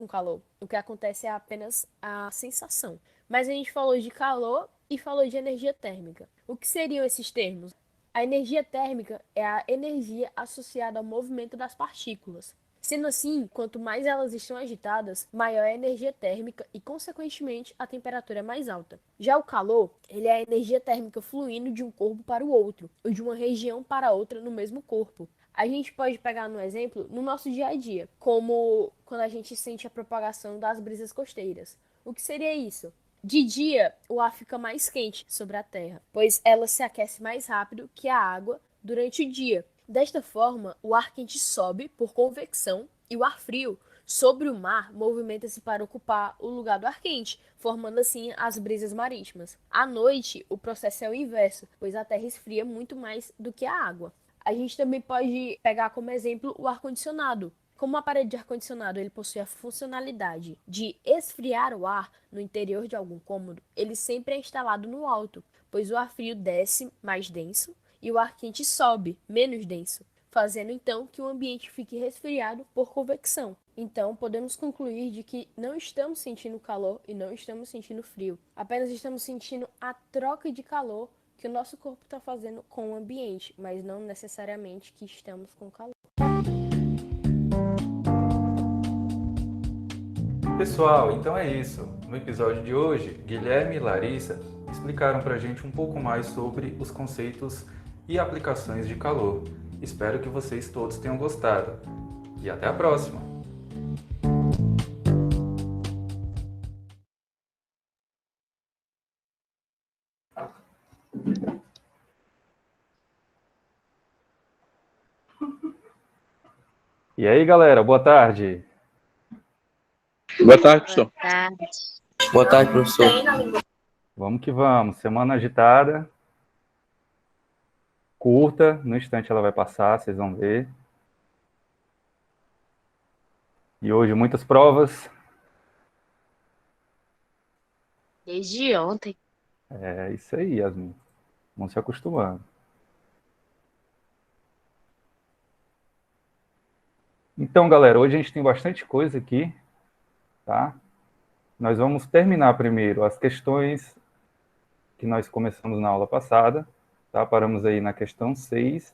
com calor. O que acontece é apenas a sensação. Mas a gente falou de calor e falou de energia térmica. O que seriam esses termos? A energia térmica é a energia associada ao movimento das partículas. Sendo assim, quanto mais elas estão agitadas, maior é a energia térmica e, consequentemente, a temperatura é mais alta. Já o calor, ele é a energia térmica fluindo de um corpo para o outro, ou de uma região para outra no mesmo corpo. A gente pode pegar no exemplo no nosso dia a dia, como quando a gente sente a propagação das brisas costeiras. O que seria isso? De dia, o ar fica mais quente sobre a Terra, pois ela se aquece mais rápido que a água durante o dia. Desta forma, o ar quente sobe por convecção e o ar frio sobre o mar movimenta-se para ocupar o lugar do ar quente, formando assim as brisas marítimas. À noite, o processo é o inverso, pois a Terra esfria muito mais do que a água. A gente também pode pegar como exemplo o ar-condicionado. Como o aparelho de ar-condicionado ele possui a funcionalidade de esfriar o ar no interior de algum cômodo, ele sempre é instalado no alto, pois o ar frio desce mais denso e o ar quente sobe menos denso, fazendo então que o ambiente fique resfriado por convecção. Então, podemos concluir de que não estamos sentindo calor e não estamos sentindo frio, apenas estamos sentindo a troca de calor que o nosso corpo está fazendo com o ambiente, mas não necessariamente que estamos com calor. Pessoal, então é isso. No episódio de hoje, Guilherme e Larissa explicaram para a gente um pouco mais sobre os conceitos e aplicações de calor. Espero que vocês todos tenham gostado. E até a próxima! E aí, galera, boa tarde! Boa tarde, Boa professor. tarde. Boa tarde, professor. Vamos que vamos. Semana agitada, curta, no instante ela vai passar, vocês vão ver. E hoje muitas provas. Desde ontem. É isso aí, Yasmin. Vamos se acostumando. Então, galera, hoje a gente tem bastante coisa aqui, tá? Nós vamos terminar primeiro as questões que nós começamos na aula passada, tá? Paramos aí na questão 6.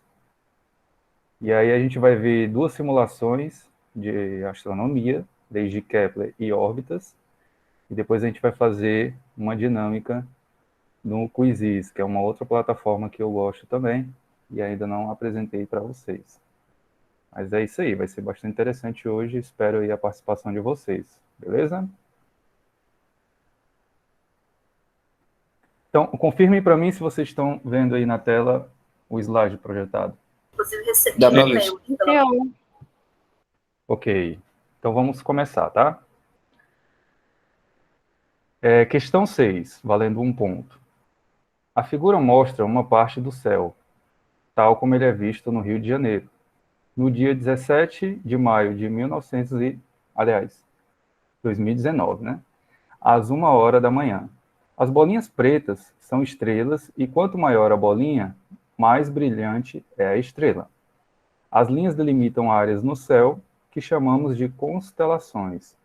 E aí a gente vai ver duas simulações de astronomia, desde Kepler e órbitas. E depois a gente vai fazer uma dinâmica no Quizzes, que é uma outra plataforma que eu gosto também e ainda não apresentei para vocês. Mas é isso aí, vai ser bastante interessante hoje. Espero aí a participação de vocês, beleza? Então, confirmem para mim se vocês estão vendo aí na tela o slide projetado. Dá para ver. Então, Ok, então vamos começar, tá? Questão 6, valendo 1 ponto. A figura mostra uma parte do céu, tal como ele é visto no Rio de Janeiro, no dia 17 de maio de 2019, né? Às 1h da manhã. As bolinhas pretas são estrelas e quanto maior a bolinha, mais brilhante é a estrela. As linhas delimitam áreas no céu que chamamos de constelações.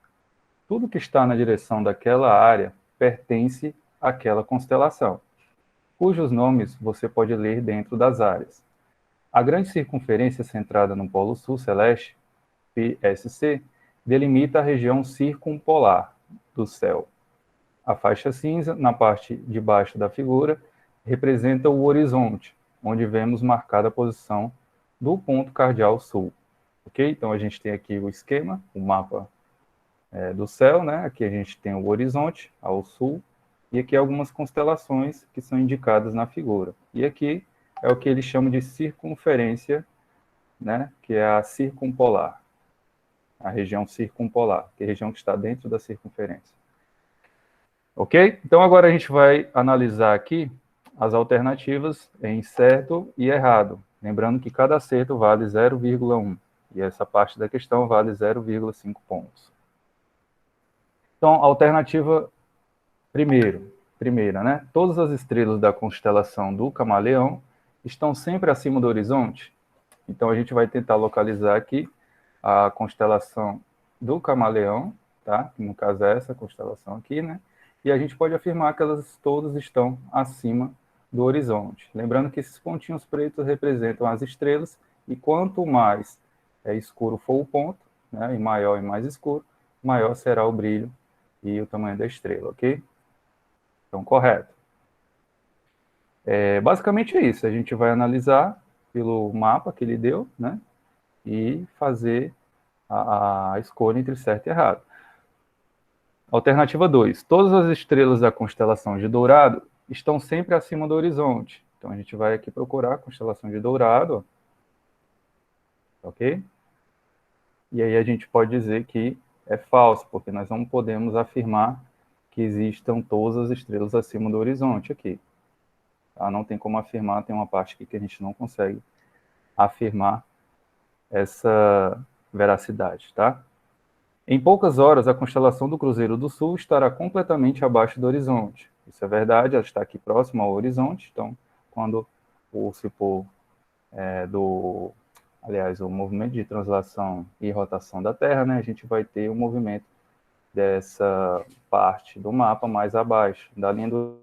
Tudo que está na direção daquela área pertence àquela constelação, cujos nomes você pode ler dentro das áreas. A grande circunferência centrada no Polo Sul Celeste, PSC, delimita a região circumpolar do céu. A faixa cinza, na parte de baixo da figura, representa o horizonte, onde vemos marcada a posição do ponto cardial sul. Ok? Então a gente tem aqui o esquema, o mapa do céu, né? Aqui a gente tem o horizonte ao sul, e aqui algumas constelações que são indicadas na figura. E aqui é o que eles chamam de circunferência, né? Que é a circumpolar, a região circumpolar, que é a região que está dentro da circunferência. Ok? Então agora a gente vai analisar aqui as alternativas em certo e errado. Lembrando que cada acerto vale 0,1. E essa parte da questão vale 0,5 pontos. Então, alternativa primeira, né? Todas as estrelas da constelação do Camaleão estão sempre acima do horizonte. Então, a gente vai tentar localizar aqui a constelação do Camaleão, tá? Que no caso é essa constelação aqui, né? E a gente pode afirmar que elas todas estão acima do horizonte. Lembrando que esses pontinhos pretos representam as estrelas, e quanto mais escuro for o ponto, né, e maior e mais escuro, maior será o brilho e o tamanho da estrela, ok? Então, correto. Basicamente é isso. A gente vai analisar pelo mapa que ele deu, né? E fazer a escolha entre certo e errado. Alternativa 2. Todas as estrelas da constelação de Dourado estão sempre acima do horizonte. Então, a gente vai aqui procurar a constelação de Dourado, ó, ok? E aí a gente pode dizer que é falso, porque nós não podemos afirmar que existam todas as estrelas acima do horizonte aqui. Tá? Não tem como afirmar, tem uma parte aqui que a gente não consegue afirmar essa veracidade, tá? Em poucas horas, a constelação do Cruzeiro do Sul estará completamente abaixo do horizonte. Isso é verdade, ela está aqui próxima ao horizonte, então, quando o cipó o movimento de translação e rotação da Terra, né, a gente vai ter o movimento dessa parte do mapa mais abaixo, da linha do...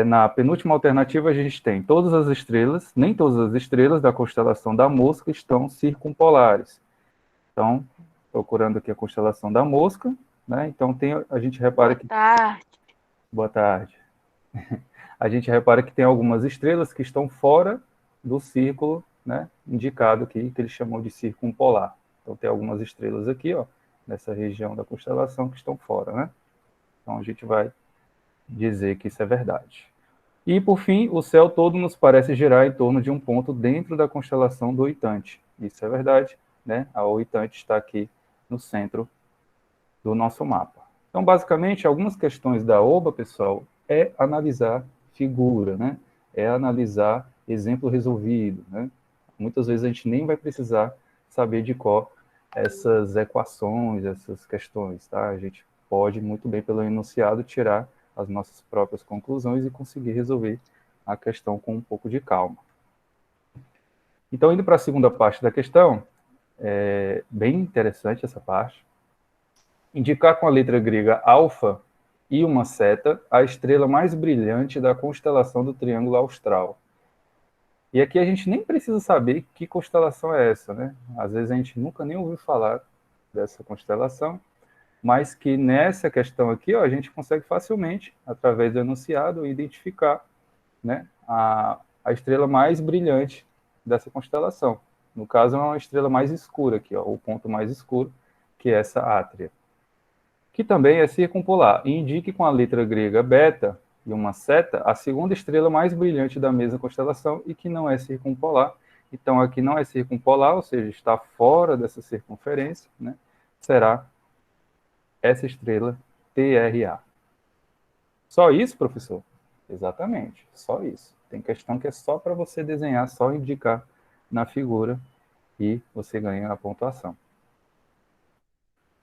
Na penúltima alternativa, a gente tem todas as estrelas, nem todas as estrelas da constelação da Mosca estão circumpolares. Então, procurando aqui a constelação da Mosca, né? Então, a gente repara que... Tarde. Boa tarde. A gente repara que tem algumas estrelas que estão fora do círculo, né, indicado aqui, que ele chamou de circumpolar. Então, tem algumas estrelas aqui, ó, nessa região da constelação que estão fora, né? Então, a gente vai dizer que isso é verdade. E, por fim, o céu todo nos parece girar em torno de um ponto dentro da constelação do Oitante. Isso é verdade, né? A Oitante está aqui no centro do nosso mapa. Então, basicamente, algumas questões da OBA, pessoal, é analisar figura, né? É analisar exemplo resolvido, né? Muitas vezes a gente nem vai precisar saber de cor essas equações, essas questões, tá? A gente pode, muito bem, pelo enunciado, tirar as nossas próprias conclusões e conseguir resolver a questão com um pouco de calma. Então, indo para a segunda parte da questão, é bem interessante essa parte. Indicar com a letra grega alfa e uma seta a estrela mais brilhante da constelação do Triângulo Austral. E aqui a gente nem precisa saber que constelação é essa, né? Às vezes a gente nunca nem ouviu falar dessa constelação, mas que nessa questão aqui, ó, a gente consegue facilmente, através do enunciado, identificar, né, a estrela mais brilhante dessa constelação. No caso, é uma estrela mais escura aqui, ó, o ponto mais escuro, que é essa átria, que também é circumpolar, e indique com a letra grega beta e uma seta a segunda estrela mais brilhante da mesma constelação e que não é circumpolar. Então, aqui não é circumpolar, ou seja, está fora dessa circunferência, né? Será essa estrela TRA. Só isso, professor? Exatamente, só isso. Tem questão que é só para você desenhar, só indicar na figura e você ganha a pontuação.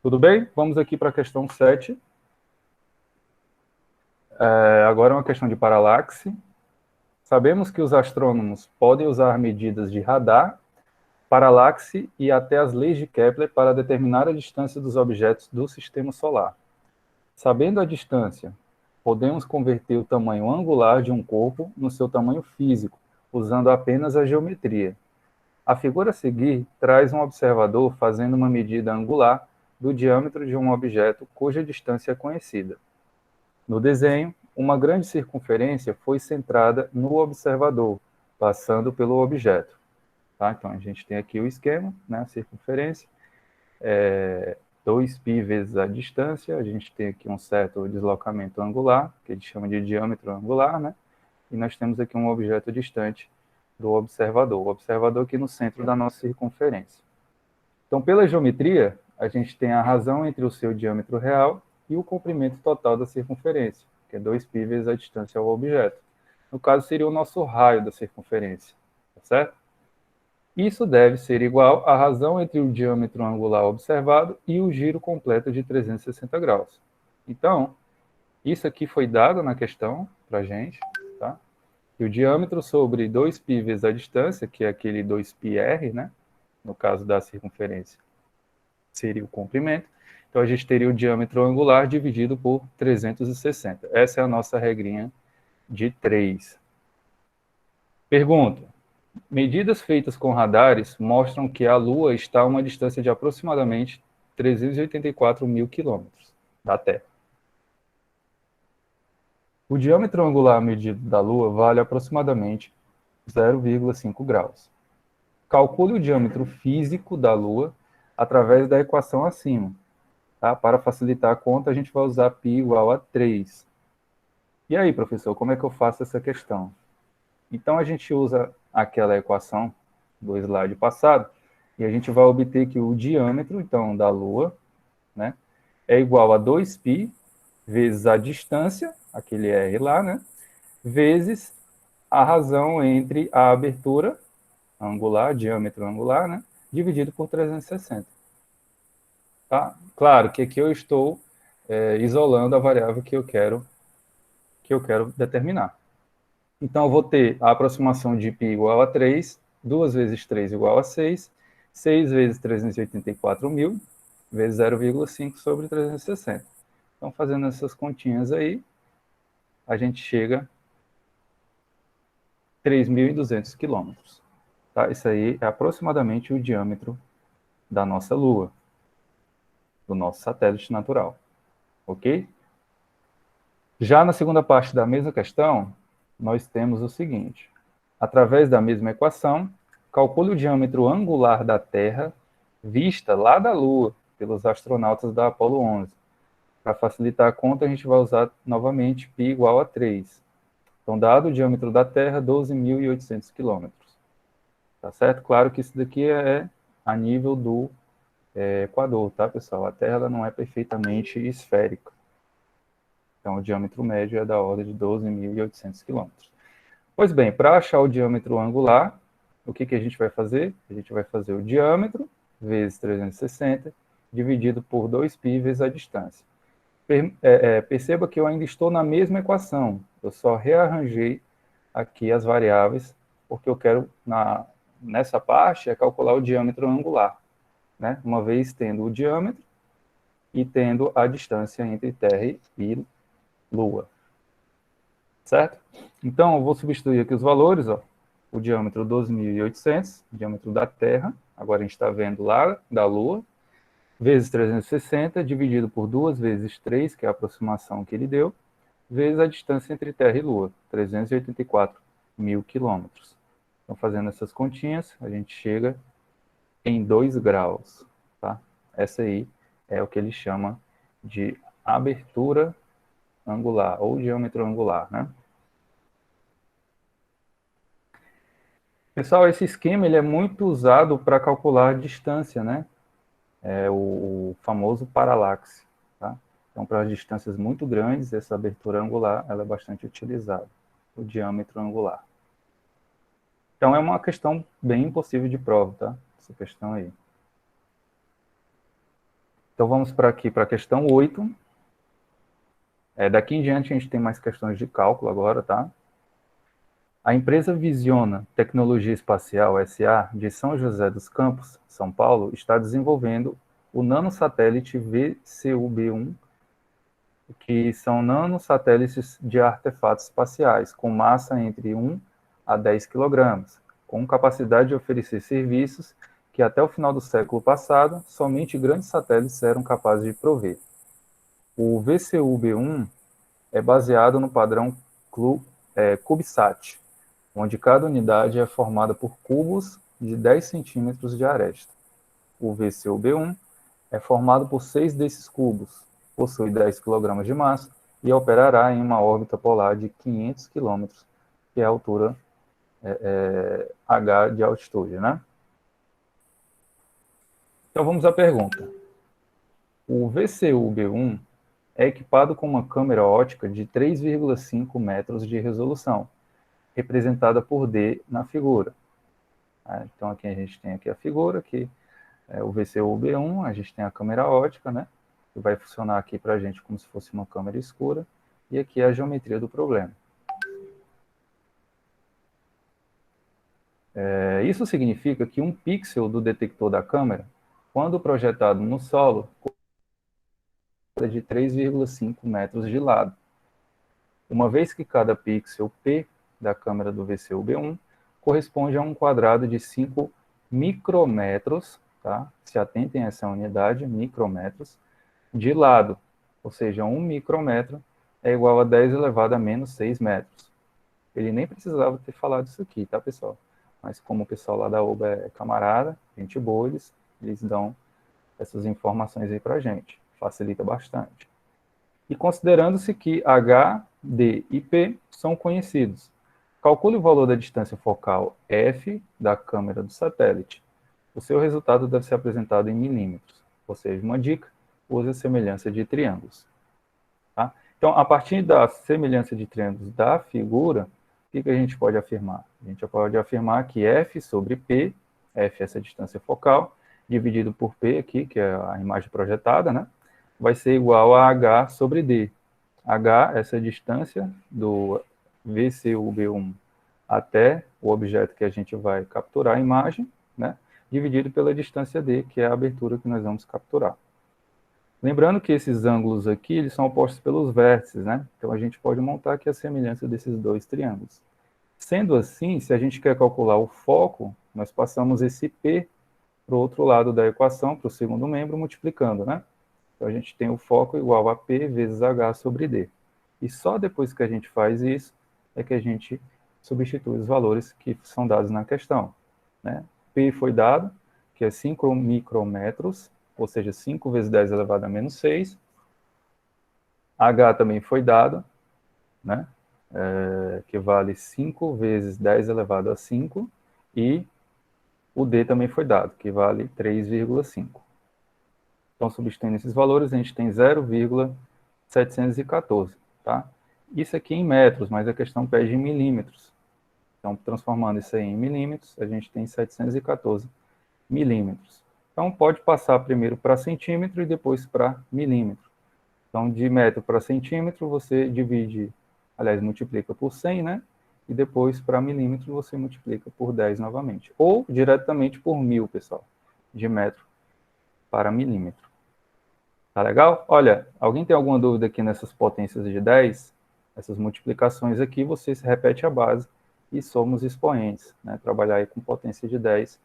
Tudo bem? Vamos aqui para a questão 7. Agora é uma questão de paralaxe. Sabemos que os astrônomos podem usar medidas de radar, paralaxe e até as leis de Kepler para determinar a distância dos objetos do sistema solar. Sabendo a distância, podemos converter o tamanho angular de um corpo no seu tamanho físico, usando apenas a geometria. A figura a seguir traz um observador fazendo uma medida angular do diâmetro de um objeto cuja distância é conhecida. No desenho, uma grande circunferência foi centrada no observador, passando pelo objeto. Tá? Então, a gente tem aqui o esquema, né? A circunferência, 2π vezes a distância, a gente tem aqui um certo deslocamento angular, que a gente chama de diâmetro angular, né? E nós temos aqui um objeto distante do observador, o observador aqui no centro da nossa circunferência. Então, pela geometria, a gente tem a razão entre o seu diâmetro real e o comprimento total da circunferência, que é 2π vezes a distância ao objeto. No caso, seria o nosso raio da circunferência, tá certo? Isso deve ser igual à razão entre o diâmetro angular observado e o giro completo de 360 graus. Então, isso aqui foi dado na questão para a gente, tá? E o diâmetro sobre 2π vezes a distância, que é aquele 2πr, né? No caso da circunferência, seria o comprimento. Então, a gente teria o diâmetro angular dividido por 360. Essa é a nossa regrinha de 3. Pergunta. Medidas feitas com radares mostram que a Lua está a uma distância de aproximadamente 384 mil quilômetros da Terra. O diâmetro angular medido da Lua vale aproximadamente 0,5 graus. Calcule o diâmetro físico da Lua através da equação acima. Tá? Para facilitar a conta, a gente vai usar π igual a 3. E aí, professor, como é que eu faço essa questão? Então, a gente usa aquela equação do slide passado, e a gente vai obter que o diâmetro, então, da Lua, né, é igual a 2π vezes a distância, aquele R lá, né, vezes a razão entre a abertura angular, diâmetro angular, né, dividido por 360. Tá? Claro que aqui eu estou isolando a variável que eu quero determinar. Então, eu vou ter a aproximação de π igual a 3, 2 vezes 3 igual a 6, 6 vezes 384 mil, vezes 0,5 sobre 360. Então, fazendo essas continhas aí, a gente chega a 3.200 quilômetros. Tá? Isso aí é aproximadamente o diâmetro da nossa Lua, do nosso satélite natural. Ok? Já na segunda parte da mesma questão, nós temos o seguinte. Através da mesma equação, calcule o diâmetro angular da Terra vista lá da Lua pelos astronautas da Apollo 11. Para facilitar a conta, a gente vai usar novamente π igual a 3. Então, dado o diâmetro da Terra, 12.800 quilômetros. Tá certo? Claro que isso daqui é a nível do Equador, tá, pessoal? A Terra ela não é perfeitamente esférica. Então, o diâmetro médio é da ordem de 12.800 quilômetros. Pois bem, para achar o diâmetro angular, o que a gente vai fazer? A gente vai fazer o diâmetro vezes 360, dividido por 2π vezes a distância. Perceba que eu ainda estou na mesma equação, eu só rearranjei aqui as variáveis, porque eu quero, nessa parte, calcular o diâmetro angular, né? Uma vez tendo o diâmetro e tendo a distância entre Terra e Lua. Certo? Então, eu vou substituir aqui os valores, ó. O diâmetro 12.800, diâmetro da Terra, agora a gente está vendo lá da Lua, vezes 360, dividido por 2 vezes 3, que é a aproximação que ele deu, vezes a distância entre Terra e Lua, 384 mil quilômetros. Então, fazendo essas continhas, a gente chega em 2 graus. Tá? Essa aí é o que ele chama de abertura angular, ou diâmetro angular, né? Pessoal, esse esquema ele é muito usado para calcular distância, né? É o famoso paralaxe, tá? Então, para as distâncias muito grandes, essa abertura angular ela é bastante utilizada, o diâmetro angular. Então, é uma questão bem impossível de prova, tá? Essa questão aí. Então, vamos para aqui, para a questão 8. Daqui em diante, a gente tem mais questões de cálculo agora, tá? A empresa Visiona Tecnologia Espacial S.A. de São José dos Campos, São Paulo, está desenvolvendo o nanosatélite VCUB-1, que são nanosatélites de artefatos espaciais, com massa entre 1 a 10 kg, com capacidade de oferecer serviços que até o final do século passado, somente grandes satélites eram capazes de prover. O VCUB-1 é baseado no padrão CubeSat, onde cada unidade é formada por cubos de 10 centímetros de aresta. O VCUB-1 é formado por 6 desses cubos, possui 10 kg de massa e operará em uma órbita polar de 500 km, que é a altura H de altitude, né? Então vamos à pergunta. O VCUB-1 é equipado com uma câmera ótica de 3,5 metros de resolução, representada por D na figura. Então aqui a gente tem aqui a figura, que é o VCUB-1, a gente tem a câmera ótica, né? Que vai funcionar aqui para a gente como se fosse uma câmera escura, e aqui é a geometria do problema. Isso significa que um pixel do detector da câmera, quando projetado no solo, é de 3,5 metros de lado. Uma vez que cada pixel P da câmera do VCU-B1 corresponde a um quadrado de 5 micrômetros, tá? Se atentem a essa unidade, micrômetros, de lado. Ou seja, 1 micrômetro é igual a 10 elevado a menos 6 metros. Ele nem precisava ter falado isso aqui, tá, pessoal? Mas como o pessoal lá da UBA é camarada, gente boa, eles dão essas informações aí pra gente. Facilita bastante. E considerando-se que H, D e P são conhecidos, calcule o valor da distância focal F da câmera do satélite. O seu resultado deve ser apresentado em milímetros. Ou seja, uma dica, use a semelhança de triângulos. Tá? Então, a partir da semelhança de triângulos da figura, o que a gente pode afirmar? A gente pode afirmar que F sobre P, F é essa distância focal, dividido por P aqui, que é a imagem projetada, né? Vai ser igual a H sobre D. H, essa distância do VCU-B1 até o objeto que a gente vai capturar a imagem, né? Dividido pela distância D, que é a abertura que nós vamos capturar. Lembrando que esses ângulos aqui, eles são opostos pelos vértices, né? Então, a gente pode montar aqui a semelhança desses dois triângulos. Sendo assim, se a gente quer calcular o foco, nós passamos esse P para o outro lado da equação, para o segundo membro, multiplicando, né? Então, a gente tem o foco igual a P vezes H sobre D. E só depois que a gente faz isso, é que a gente substitui os valores que são dados na questão, né? P foi dado, que é 5 micrômetros, ou seja, 5 vezes 10 elevado a menos 6. H também foi dado, né? Que vale 5 vezes 10 elevado a 5. E o D também foi dado, que vale 3,5. Então, substituindo esses valores, a gente tem 0,714, tá? Isso aqui em metros, mas a questão pede em milímetros. Então, transformando isso aí em milímetros, a gente tem 714 milímetros. Então, pode passar primeiro para centímetro e depois para milímetro. Então, de metro para centímetro, você divide, aliás, multiplica por 100, né? E depois, para milímetro, você multiplica por 10 novamente. Ou diretamente por 1000, pessoal. De metro para milímetro. Tá legal? Olha, alguém tem alguma dúvida aqui nessas potências de 10? Essas multiplicações aqui, você se repete a base e somos expoentes, né? Trabalhar aí com potência de 10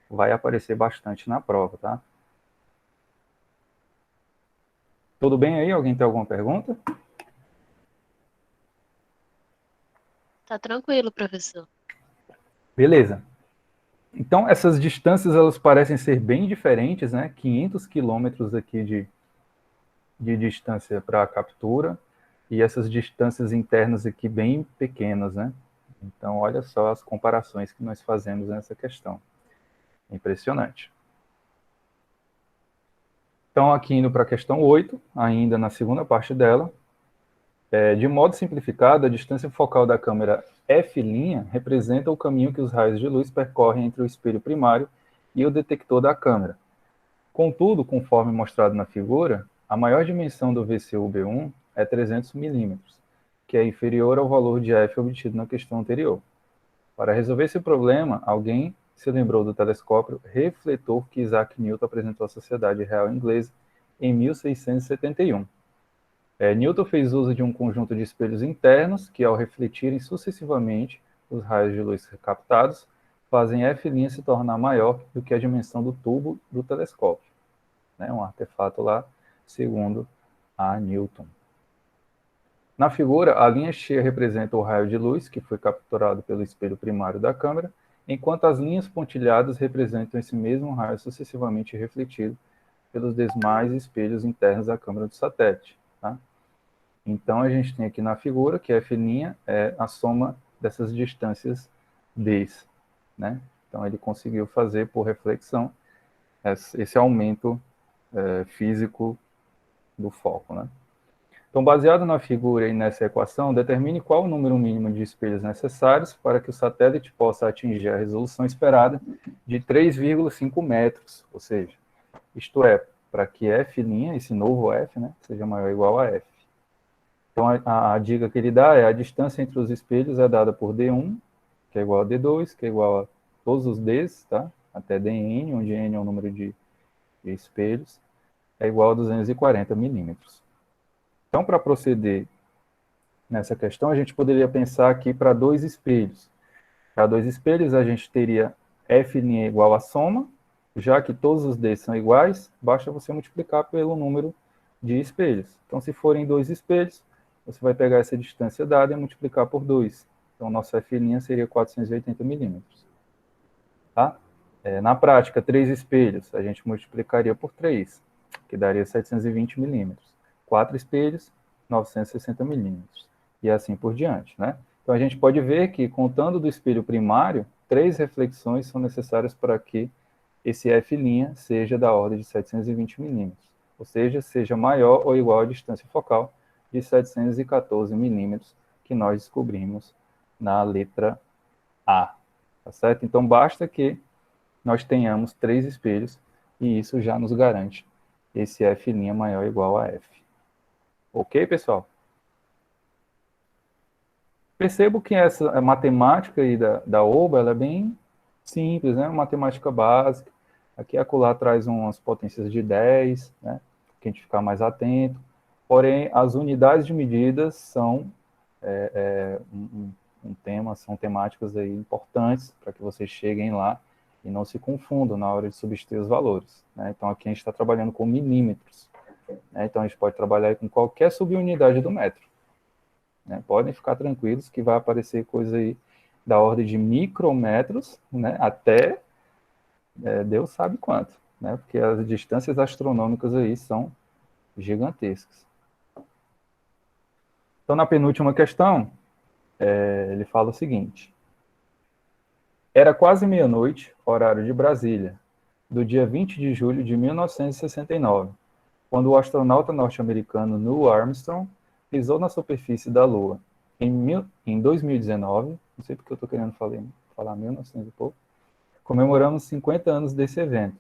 vai aparecer bastante na prova, tá? Tudo bem aí? Alguém tem alguma pergunta? Tá tranquilo, professor. Beleza. Então, essas distâncias, elas parecem ser bem diferentes, né? 500 quilômetros aqui de distância para a captura, e essas distâncias internas aqui bem pequenas, né? Então, olha só as comparações que nós fazemos nessa questão. Impressionante. Então, aqui indo para a questão 8, ainda na segunda parte dela, de modo simplificado, a distância focal da câmera F' representa o caminho que os raios de luz percorrem entre o espelho primário e o detector da câmera. Contudo, conforme mostrado na figura, a maior dimensão do VCU-B1 é 300 milímetros, que é inferior ao valor de F obtido na questão anterior. Para resolver esse problema, alguém se lembrou do telescópio refletor que Isaac Newton apresentou à Sociedade Real Inglesa em 1671. Newton fez uso de um conjunto de espelhos internos que, ao refletirem sucessivamente os raios de luz captados, fazem F' se tornar maior do que a dimensão do tubo do telescópio. Né? Um artefato lá, segundo a Newton. Na figura, a linha cheia representa o raio de luz que foi capturado pelo espelho primário da câmera, enquanto as linhas pontilhadas representam esse mesmo raio sucessivamente refletido pelos demais espelhos internos da câmera do satélite. Tá? Então, a gente tem aqui na figura que F' é a soma dessas distâncias Ds. Né? Então, ele conseguiu fazer, por reflexão, esse aumento físico do foco. Né? Então, baseado na figura e nessa equação, determine qual o número mínimo de espelhos necessários para que o satélite possa atingir a resolução esperada de 3,5 metros, ou seja, isto é, para que F', esse novo F, né, seja maior ou igual a F. Então, a dica que ele dá é a distância entre os espelhos é dada por D1, que é igual a D2, que é igual a todos os Ds, tá? Até Dn, onde N é o número de espelhos, é igual a 240 milímetros. Então, para proceder nessa questão, a gente poderia pensar aqui para 2 espelhos. Para 2 espelhos, a gente teria F' igual a soma, já que todos os Ds são iguais, basta você multiplicar pelo número de espelhos. Então, se forem 2 espelhos, você vai pegar essa distância dada e multiplicar por 2. Então, nosso F' seria 480 milímetros. Tá? Na prática, 3 espelhos, a gente multiplicaria por 3, que daria 720 milímetros. 4 espelhos, 960 milímetros. E assim por diante, né? Então, a gente pode ver que, contando do espelho primário, 3 reflexões são necessárias para que esse F' seja da ordem de 720 milímetros. Ou seja maior ou igual à distância focal de 714 milímetros que nós descobrimos na letra A. Tá certo? Então, basta que nós tenhamos 3 espelhos e isso já nos garante esse F' maior ou igual a F. Ok, pessoal? Percebo que essa matemática aí da OBA ela é bem simples, né? Matemática básica. Aqui e acolá traz umas potências de 10, né? Que a gente ficar mais atento. Porém, as unidades de medidas são um tema, são temáticas aí importantes para que vocês cheguem lá e não se confundam na hora de substituir os valores, né? Então, aqui a gente está trabalhando com milímetros, né? Então, a gente pode trabalhar com qualquer subunidade do metro, né? Podem ficar tranquilos que vai aparecer coisa aí da ordem de micrometros, né? Até Deus sabe quanto, né? Porque as distâncias astronômicas aí são gigantescas. Então, na penúltima questão, ele fala o seguinte: era quase meia-noite, horário de Brasília, do dia 20 de julho de 1969, quando o astronauta norte-americano Neil Armstrong pisou na superfície da Lua. Em 2019, não sei porque eu estou querendo falar 1900 e pouco, comemoramos 50 anos desse evento,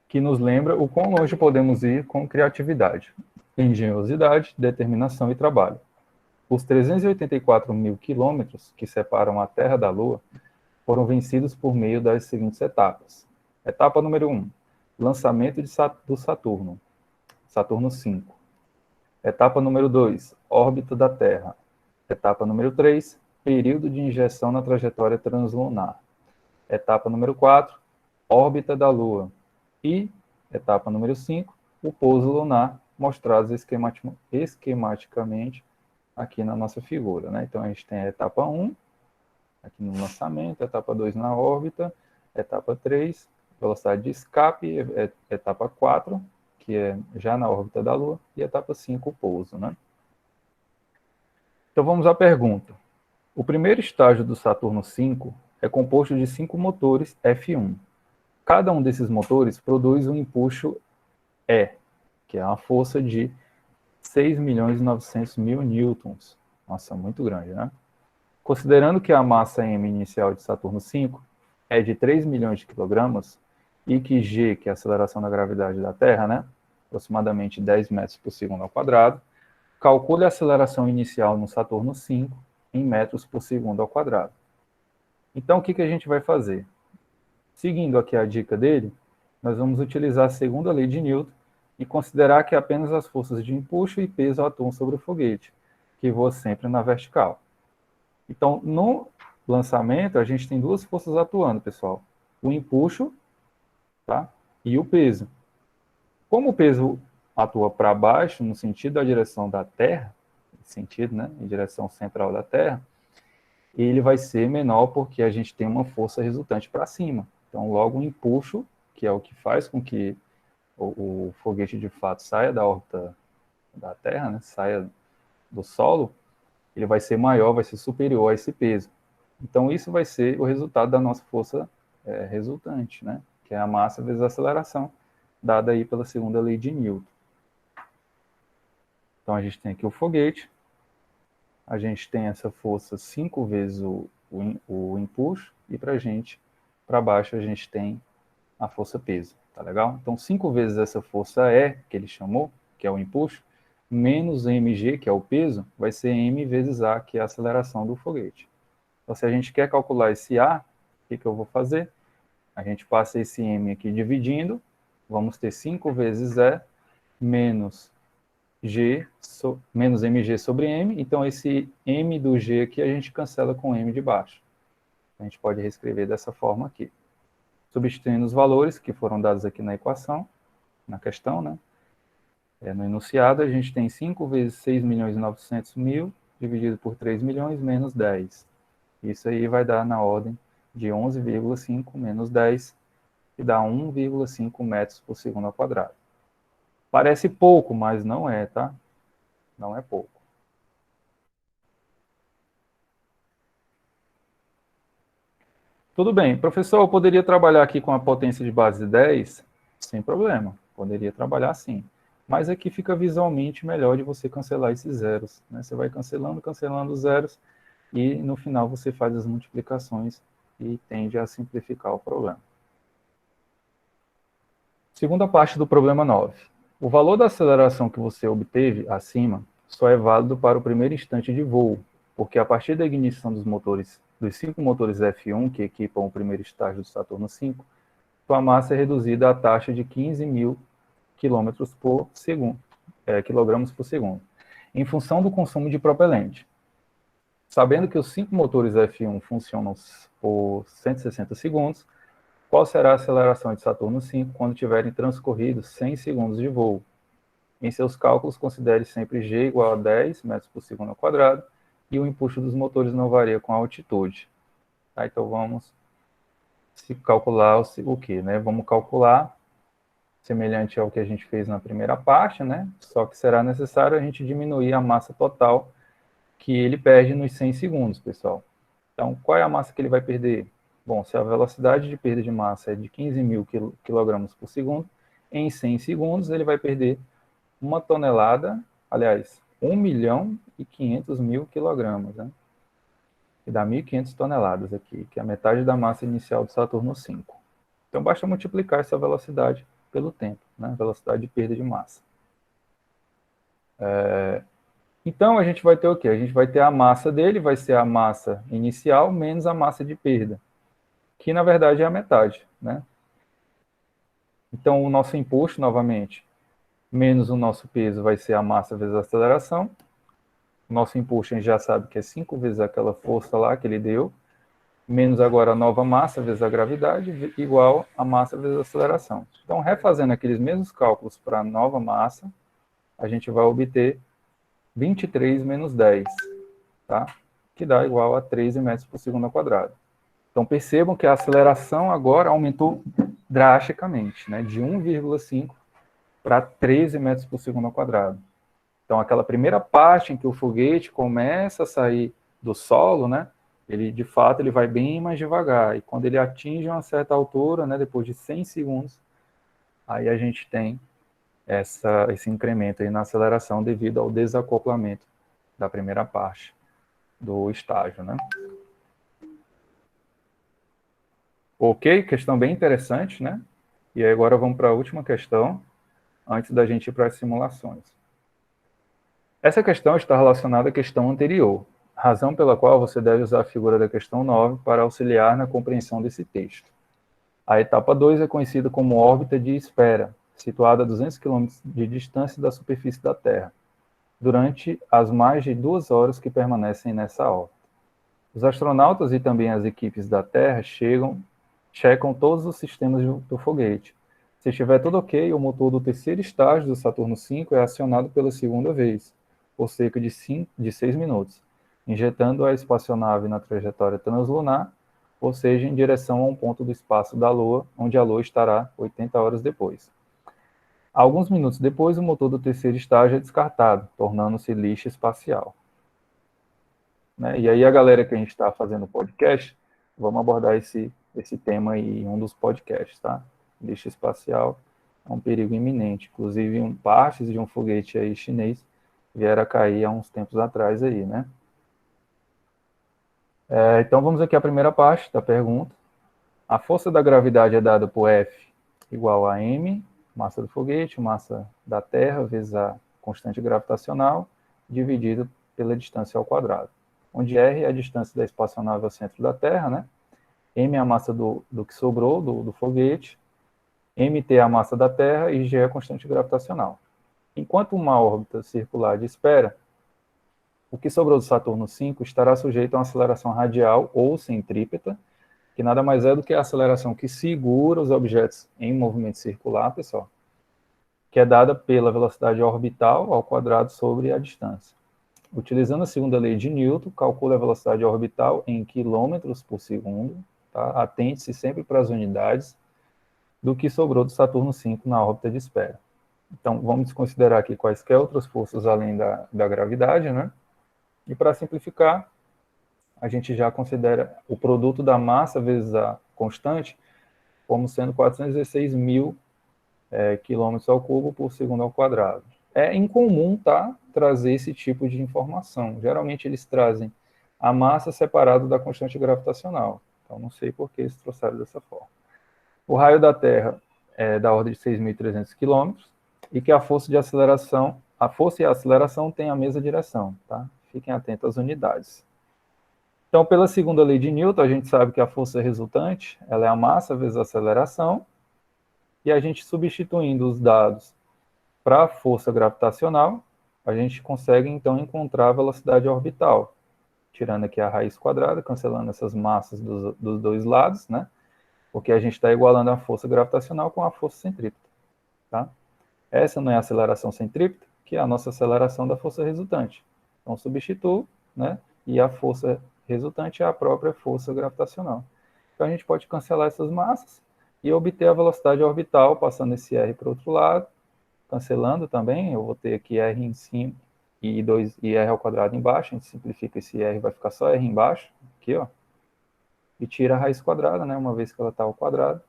que nos lembra o quão longe podemos ir com criatividade, engenhosidade, determinação e trabalho. Os 384 mil quilômetros que separam a Terra da Lua foram vencidos por meio das seguintes etapas. Etapa número 1, lançamento do Saturno, Saturno 5. Etapa número 2, órbita da Terra. Etapa número 3, período de injeção na trajetória translunar. Etapa número 4, órbita da Lua. E etapa número 5, o pouso lunar, mostrados esquematicamente aqui na nossa figura, né? Então, a gente tem a etapa 1, aqui no lançamento, etapa 2 na órbita, etapa 3, velocidade de escape, etapa 4, que é já na órbita da Lua, e etapa 5, o pouso, né? Então, vamos à pergunta. O primeiro estágio do Saturno 5 é composto de 5 motores F1. Cada um desses motores produz um empuxo E, que é uma força de 6.900.000 newtons. Nossa, muito grande, né? Considerando que a massa M inicial de Saturno 5 é de 3 milhões de quilogramas e que G, que é a aceleração da gravidade da Terra, né, aproximadamente 10 metros por segundo ao quadrado, calcule a aceleração inicial no Saturno 5 em metros por segundo ao quadrado. Então, o que a gente vai fazer? Seguindo aqui a dica dele, nós vamos utilizar a segunda lei de Newton e considerar que apenas as forças de empuxo e peso atuam sobre o foguete, que voa sempre na vertical. Então, no lançamento, a gente tem 2 forças atuando, pessoal. O empuxo, tá? E o peso. Como o peso atua para baixo, no sentido da direção da Terra, sentido, né? Em direção central da Terra, ele vai ser menor porque a gente tem uma força resultante para cima. Então, logo o empuxo, que é o que faz com que o foguete de fato saia da órbita da Terra, né, saia do solo, ele vai ser maior, vai ser superior a esse peso. Então, isso vai ser o resultado da nossa força resultante, né, que é a massa vezes a aceleração, dada aí pela segunda lei de Newton. Então, a gente tem aqui o foguete, a gente tem essa força 5 vezes o empuxo, e para baixo, a gente tem a força peso, tá legal? Então, 5 vezes essa força E, que ele chamou, que é o empuxo, menos mg, que é o peso, vai ser m vezes a, que é a aceleração do foguete. Então, se a gente quer calcular esse a, que eu vou fazer? A gente passa esse m aqui dividindo, vamos ter 5 vezes E menos menos mg sobre m, então esse m do g aqui a gente cancela com m de baixo. A gente pode reescrever dessa forma aqui. Substituindo os valores que foram dados aqui na equação, na questão, né? No enunciado, a gente tem 5 vezes 6.900.000 dividido por 3 milhões menos 10. Isso aí vai dar na ordem de 11,5 menos 10, que dá 1,5 metros por segundo ao quadrado. Parece pouco, mas não é, tá? Não é pouco. Tudo bem. Professor, eu poderia trabalhar aqui com a potência de base 10? Sem problema. Poderia trabalhar sim. Mas aqui fica visualmente melhor de você cancelar esses zeros, né? Você vai cancelando os zeros e no final você faz as multiplicações e tende a simplificar o problema. Segunda parte do problema 9. O valor da aceleração que você obteve acima só é válido para o primeiro instante de voo, porque a partir da ignição dos 5 motores F1 que equipam o primeiro estágio do Saturno V, sua massa é reduzida à taxa de 15.000 quilogramos por segundo, em função do consumo de propelente. Sabendo que os 5 motores F1 funcionam por 160 segundos, qual será a aceleração de Saturno V quando tiverem transcorrido 100 segundos de voo? Em seus cálculos, considere sempre G igual a 10 metros por segundo ao quadrado e o empuxo dos motores não varia com a altitude. Tá, então vamos calcular o quê? Né? Vamos calcular semelhante ao que a gente fez na primeira parte, né? Só que será necessário a gente diminuir a massa total que ele perde nos 100 segundos, pessoal. Então, qual é a massa que ele vai perder? Bom, se a velocidade de perda de massa é de 15.000 quilogramos por segundo, em 100 segundos ele vai perder 1 tonelada, aliás, 1.500.000 quilogramas, né? Que dá 1.500 toneladas aqui, que é a metade da massa inicial do Saturno V. Então, basta multiplicar essa velocidade pelo tempo, né? Velocidade de perda de massa. Então, a gente vai ter o quê? A gente vai ter a massa dele, vai ser a massa inicial menos a massa de perda, que na verdade é a metade, né? Então, o nosso empuxo, novamente, menos o nosso peso vai ser a massa vezes a aceleração. O nosso empuxo a gente já sabe que é 5 vezes aquela força lá que ele deu, menos agora a nova massa vezes a gravidade, igual a massa vezes a aceleração. Então, refazendo aqueles mesmos cálculos para a nova massa, a gente vai obter 23 menos 10, tá? Que dá igual a 13 metros por segundo ao quadrado. Então, percebam que a aceleração agora aumentou drasticamente, né? De 1,5 para 13 metros por segundo ao quadrado. Então, aquela primeira parte em que o foguete começa a sair do solo, né? Ele, de fato, ele vai bem mais devagar. E quando ele atinge uma certa altura, né? Depois de 100 segundos, aí a gente tem esse incremento aí na aceleração devido ao desacoplamento da primeira parte do estágio, né? Ok, questão bem interessante, né? E aí agora vamos para a última questão, antes da gente ir para as simulações. Essa questão está relacionada à questão anterior, razão pela qual você deve usar a figura da questão 9 para auxiliar na compreensão desse texto. A etapa 2 é conhecida como órbita de espera, situada a 200 km de distância da superfície da Terra, durante as mais de 2 horas que permanecem nessa órbita. Os astronautas e também as equipes da Terra checam todos os sistemas do foguete. Se estiver tudo ok, o motor do terceiro estágio do Saturno V é acionado pela segunda vez, por cerca de 6 minutos, injetando a espaçonave na trajetória translunar, ou seja, em direção a um ponto do espaço da Lua, onde a Lua estará 80 horas depois. Alguns minutos depois, o motor do terceiro estágio é descartado, tornando-se lixo espacial. Né? E aí a galera que a gente está fazendo podcast, vamos abordar esse tema aí em um dos podcasts, tá? Lixo espacial é um perigo iminente. Inclusive, partes de um foguete aí chinês vieram a cair há uns tempos atrás aí, né? Então, vamos aqui à primeira parte da pergunta. A força da gravidade é dada por F igual a m, massa do foguete, massa da Terra, vezes a constante gravitacional, dividido pela distância ao quadrado. Onde R é a distância da espaçonave ao centro da Terra, né? M é a massa do que sobrou, do foguete, mt é a massa da Terra e g é a constante gravitacional. Enquanto uma órbita circular de espera, o que sobrou do Saturno V estará sujeito a uma aceleração radial ou centrípeta, que nada mais é do que a aceleração que segura os objetos em movimento circular, pessoal, que é dada pela velocidade orbital ao quadrado sobre a distância. Utilizando a segunda lei de Newton, calcule a velocidade orbital em quilômetros por segundo. Tá? Atente-se sempre para as unidades do que sobrou do Saturno V na órbita de espera. Então, vamos considerar aqui quaisquer outras forças além da gravidade, né? E para simplificar, a gente já considera o produto da massa vezes a constante como sendo 416 mil quilômetros ao cubo por segundo ao quadrado. É incomum, tá, trazer esse tipo de informação. Geralmente eles trazem a massa separada da constante gravitacional. Então, não sei por que eles trouxeram dessa forma. O raio da Terra é da ordem de 6.300 quilômetros e que a força e a aceleração têm a mesma direção, tá? Fiquem atentos às unidades. Então, pela segunda lei de Newton, a gente sabe que a força resultante ela é a massa vezes a aceleração, e a gente substituindo os dados para a força gravitacional, a gente consegue, então, encontrar a velocidade orbital, tirando aqui a raiz quadrada, cancelando essas massas dos dois lados, né? Porque a gente está igualando a força gravitacional com a força centrípeta, tá? Essa não é a aceleração centrípeta, que é a nossa aceleração da força resultante. Então, substituo, né? E a força resultante é a própria força gravitacional. Então, a gente pode cancelar essas massas e obter a velocidade orbital, passando esse R para o outro lado, cancelando também, eu vou ter aqui R em cima e R ao quadrado embaixo, a gente simplifica esse R, vai ficar só R embaixo, aqui, ó, e tira a raiz quadrada, né, uma vez que ela está ao quadrado,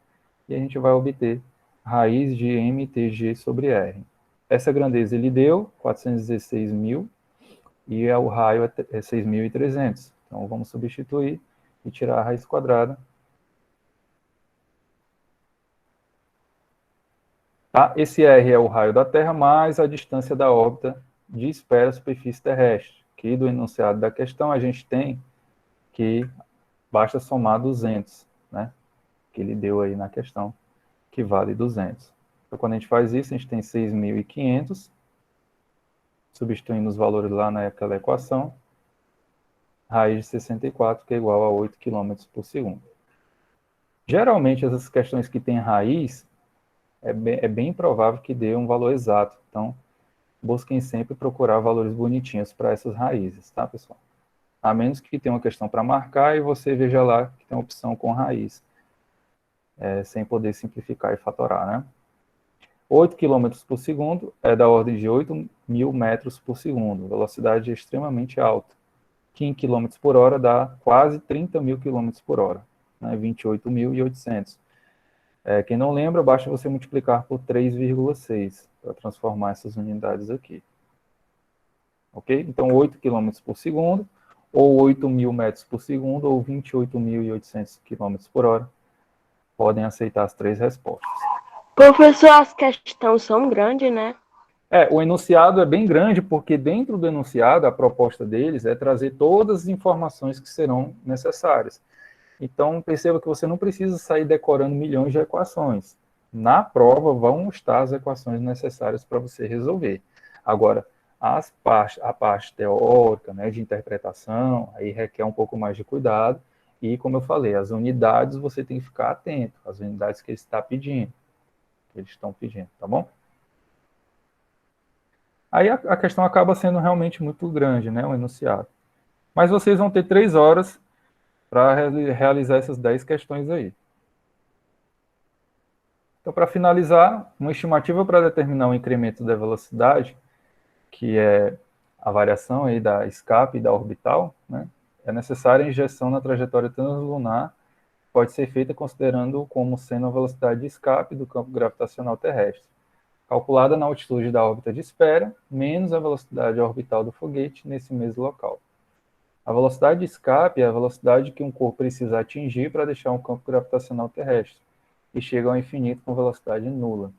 e a gente vai obter raiz de mtg sobre R. Essa grandeza ele deu, 416 mil, e o raio é 6.300. Então, vamos substituir e tirar a raiz quadrada. Tá? Esse R é o raio da Terra mais a distância da órbita de espera à superfície terrestre. Aqui do enunciado da questão a gente tem que basta somar 200, né? Que ele deu aí na questão, que vale 200. Então, quando a gente faz isso, a gente tem 6.500, substituindo os valores lá naquela equação, raiz de 64, que é igual a 8 km por segundo. Geralmente, essas questões que têm raiz, é bem provável que dê um valor exato. Então, busquem sempre procurar valores bonitinhos para essas raízes, tá, pessoal? A menos que tenha uma questão para marcar e você veja lá que tem uma opção com raiz, sem poder simplificar e fatorar, né? 8 km por segundo é da ordem de 8.000 metros por segundo, velocidade extremamente alta, que em km por hora dá quase 30.000 km por hora, né? 28.800. Quem não lembra, basta você multiplicar por 3,6 para transformar essas unidades aqui. Ok? Então, 8 km por segundo, ou 8.000 metros por segundo, ou 28.800 km por hora. Podem aceitar as três respostas. Professor, as questões são grandes, né? O enunciado é bem grande, porque dentro do enunciado, a proposta deles é trazer todas as informações que serão necessárias. Então, perceba que você não precisa sair decorando milhões de equações. Na prova vão estar as equações necessárias para você resolver. Agora, a parte teórica, né, de interpretação, aí requer um pouco mais de cuidado. E, como eu falei, as unidades você tem que ficar atento, as unidades que eles estão pedindo, tá bom? Aí a questão acaba sendo realmente muito grande, né, o enunciado. Mas vocês vão ter 3 horas para realizar essas 10 questões aí. Então, para finalizar, uma estimativa para determinar o incremento da velocidade, que é a variação aí da escape e da orbital, né, é necessária a injeção na trajetória translunar, pode ser feita considerando como sendo a velocidade de escape do campo gravitacional terrestre, calculada na altitude da órbita de espera, menos a velocidade orbital do foguete nesse mesmo local. A velocidade de escape é a velocidade que um corpo precisa atingir para deixar um campo gravitacional terrestre, e chega ao infinito com velocidade nula.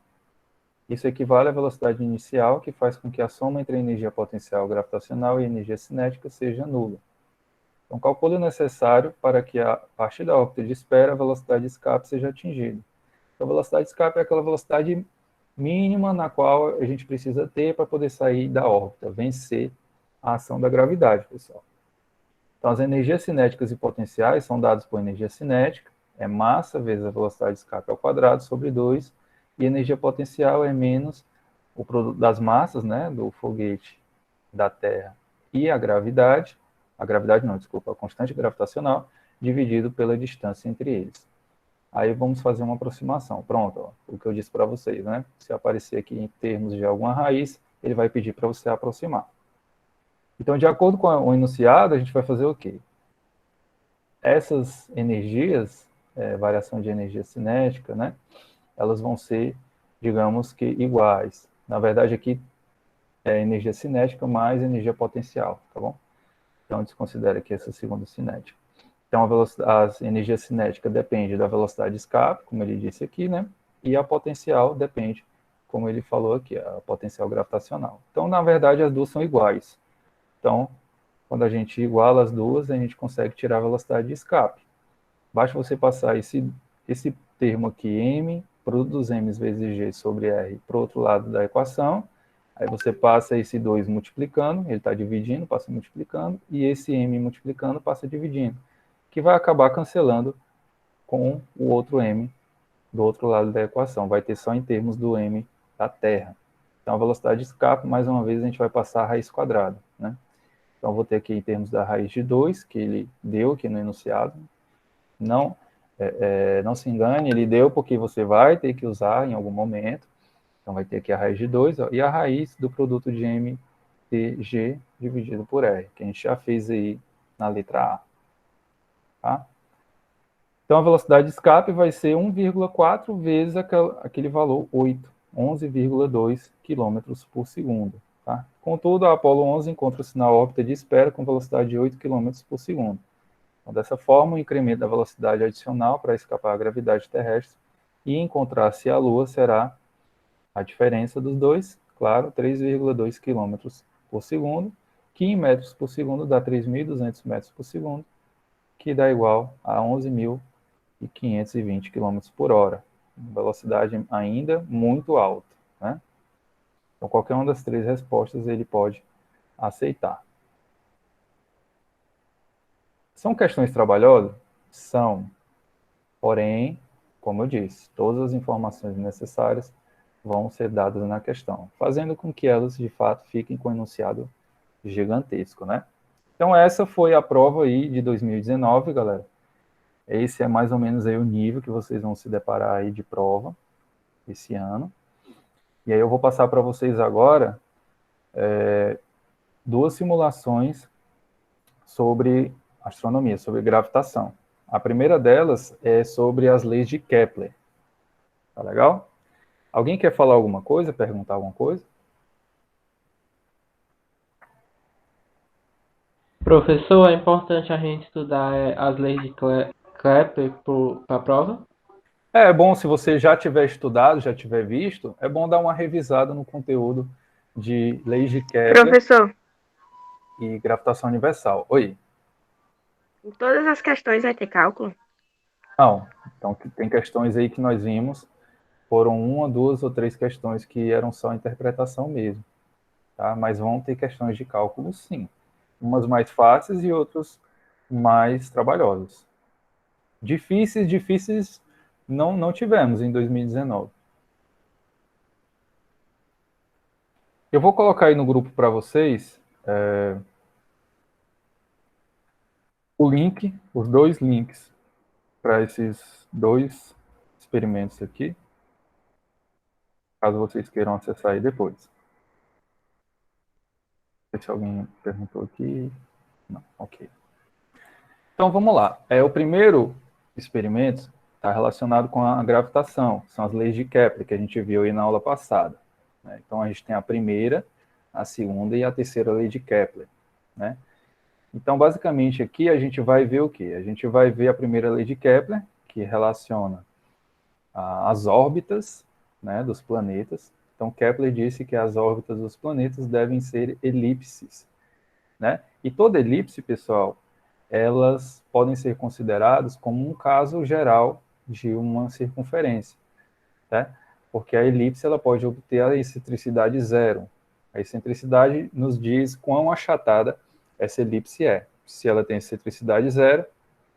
Isso equivale à velocidade inicial, que faz com que a soma entre a energia potencial gravitacional e a energia cinética seja nula. Então, calcule o necessário para que, a partir da órbita de espera, a velocidade de escape seja atingida. Então, a velocidade de escape é aquela velocidade mínima na qual a gente precisa ter para poder sair da órbita, vencer a ação da gravidade, pessoal. Então, as energias cinéticas e potenciais são dadas por energia cinética, é massa vezes a velocidade de escape ao quadrado sobre 2, e energia potencial é menos o produto das massas, né, do foguete, da Terra e a gravidade não, desculpa, a constante gravitacional, dividido pela distância entre eles. Aí vamos fazer uma aproximação. Pronto, ó, o que eu disse para vocês, né? Se aparecer aqui em termos de alguma raiz, ele vai pedir para você aproximar. Então, de acordo com o enunciado, a gente vai fazer o quê? Essas energias, variação de energia cinética, né? Elas vão ser, digamos que, iguais. Na verdade, aqui é energia cinética mais energia potencial, tá bom? Então, desconsidera aqui essa segunda cinética. Então, a energia cinética depende da velocidade de escape, como ele disse aqui, né? E a potencial depende, como ele falou aqui, a potencial gravitacional. Então, na verdade, as duas são iguais. Então, quando a gente iguala as duas, a gente consegue tirar a velocidade de escape. Basta você passar esse termo aqui, m, produto dos m's vezes g sobre r, para o outro lado da equação. Aí você passa esse 2 multiplicando, ele está dividindo, passa multiplicando, e esse m multiplicando passa dividindo, que vai acabar cancelando com o outro m do outro lado da equação. Vai ter só em termos do m da Terra. Então, a velocidade de escape, mais uma vez, a gente vai passar a raiz quadrada, né? Então, vou ter aqui em termos da raiz de 2, que ele deu aqui no enunciado. Não se engane, ele deu porque você vai ter que usar em algum momento. Então, vai ter aqui a raiz de 2, ó, e a raiz do produto de mtg dividido por r, que a gente já fez aí na letra A. Tá? Então, a velocidade de escape vai ser 1,4 vezes aquele valor 8, 11,2 km por segundo. Tá? Contudo, a Apollo 11 encontra-se na órbita de espera com velocidade de 8 km por segundo. Então, dessa forma, o incremento da velocidade adicional para escapar à gravidade terrestre e encontrar-se a Lua será a diferença dos dois, claro, 3,2 km por segundo, que em metros por segundo dá 3.200 metros por segundo, que dá igual a 11.520 km por hora. Velocidade ainda muito alta, né? Então, qualquer uma das três respostas ele pode aceitar. São questões trabalhosas? São. Porém, como eu disse, todas as informações necessárias vão ser dadas na questão, fazendo com que elas, de fato, fiquem com um enunciado gigantesco, né? Então, essa foi a prova aí de 2019, galera. Esse é mais ou menos aí o nível que vocês vão se deparar aí de prova esse ano. E aí eu vou passar para vocês agora duas simulações sobre astronomia, sobre gravitação. A primeira delas é sobre as leis de Kepler. Tá legal? Alguém quer falar alguma coisa, perguntar alguma coisa? Professor, é importante a gente estudar as leis de Kepler para a prova? É bom, se você já tiver estudado, já tiver visto, é bom dar uma revisada no conteúdo de leis de Kepler Professor, e gravitação universal. Oi? em todas as questões vai ter cálculo? Não. Então, tem questões aí que nós vimos, foram 1, 2 ou 3 questões que eram só interpretação mesmo. Tá? Mas vão ter questões de cálculo, sim. Umas mais fáceis e outras mais trabalhosas. Difíceis não tivemos em 2019. Eu vou colocar aí no grupo para vocês o link, os dois links para esses dois experimentos aqui, caso vocês queiram acessar aí depois. Não sei se alguém perguntou aqui. Não, ok. Então vamos lá. O primeiro experimento está relacionado com a gravitação, são as leis de Kepler, que a gente viu aí na aula passada. Né? Então a gente tem a primeira, a segunda e a terceira lei de Kepler. Né? Então, basicamente, aqui a gente vai ver o quê? A gente vai ver a primeira lei de Kepler, que relaciona as órbitas, né, dos planetas. Então, Kepler disse que as órbitas dos planetas devem ser elipses. Né? E toda elipse, pessoal, elas podem ser consideradas como um caso geral de uma circunferência, tá? Porque a elipse ela pode obter a excentricidade zero. A excentricidade nos diz quão achatada essa elipse é. Se ela tem excentricidade zero,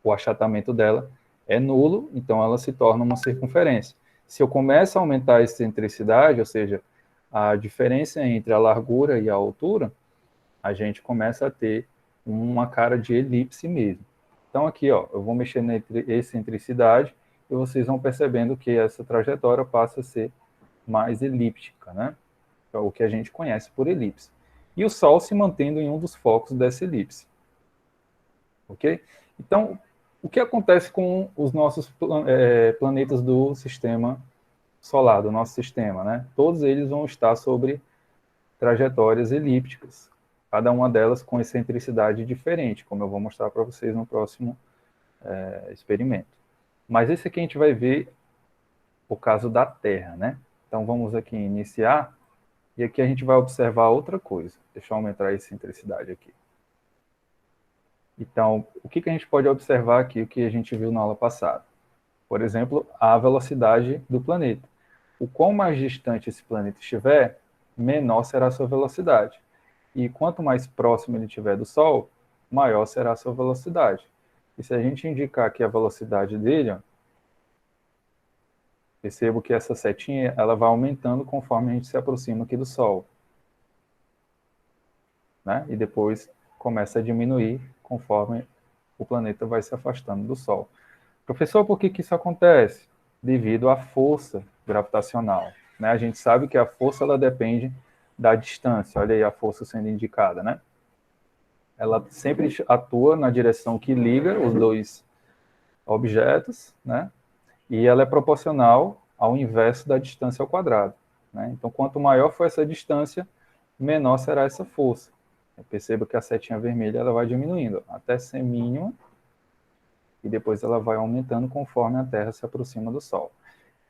o achatamento dela é nulo, então ela se torna uma circunferência. Se eu começo a aumentar a excentricidade, ou seja, a diferença entre a largura e a altura, a gente começa a ter uma cara de elipse mesmo. Então aqui, ó, eu vou mexer na excentricidade e vocês vão percebendo que essa trajetória passa a ser mais elíptica, né? É o que a gente conhece por elipse. E o Sol se mantendo em um dos focos dessa elipse. Ok? Então, o que acontece com os nossos planetas do sistema solar, do nosso sistema, né? Todos eles vão estar sobre trajetórias elípticas, cada uma delas com excentricidade diferente, como eu vou mostrar para vocês no próximo experimento. Mas esse aqui a gente vai ver o caso da Terra, né? Então vamos aqui iniciar, e aqui a gente vai observar outra coisa. Deixa eu aumentar a excentricidade aqui. Então, o que a gente pode observar aqui, o que a gente viu na aula passada? Por exemplo, a velocidade do planeta. O quão mais distante esse planeta estiver, menor será a sua velocidade. E quanto mais próximo ele estiver do Sol, maior será a sua velocidade. E se a gente indicar aqui a velocidade dele, ó, percebo que essa setinha ela vai aumentando conforme a gente se aproxima aqui do Sol. Né? E depois começa a diminuir conforme o planeta vai se afastando do Sol. Professor, por que isso acontece? Devido à força gravitacional. Né? A gente sabe que a força ela depende da distância. Olha aí a força sendo indicada, né? Ela sempre atua na direção que liga os dois objetos, né? E ela é proporcional ao inverso da distância ao quadrado. Né? Então, quanto maior for essa distância, menor será essa força. Eu percebo que a setinha vermelha ela vai diminuindo até ser mínima, e depois ela vai aumentando conforme a Terra se aproxima do Sol.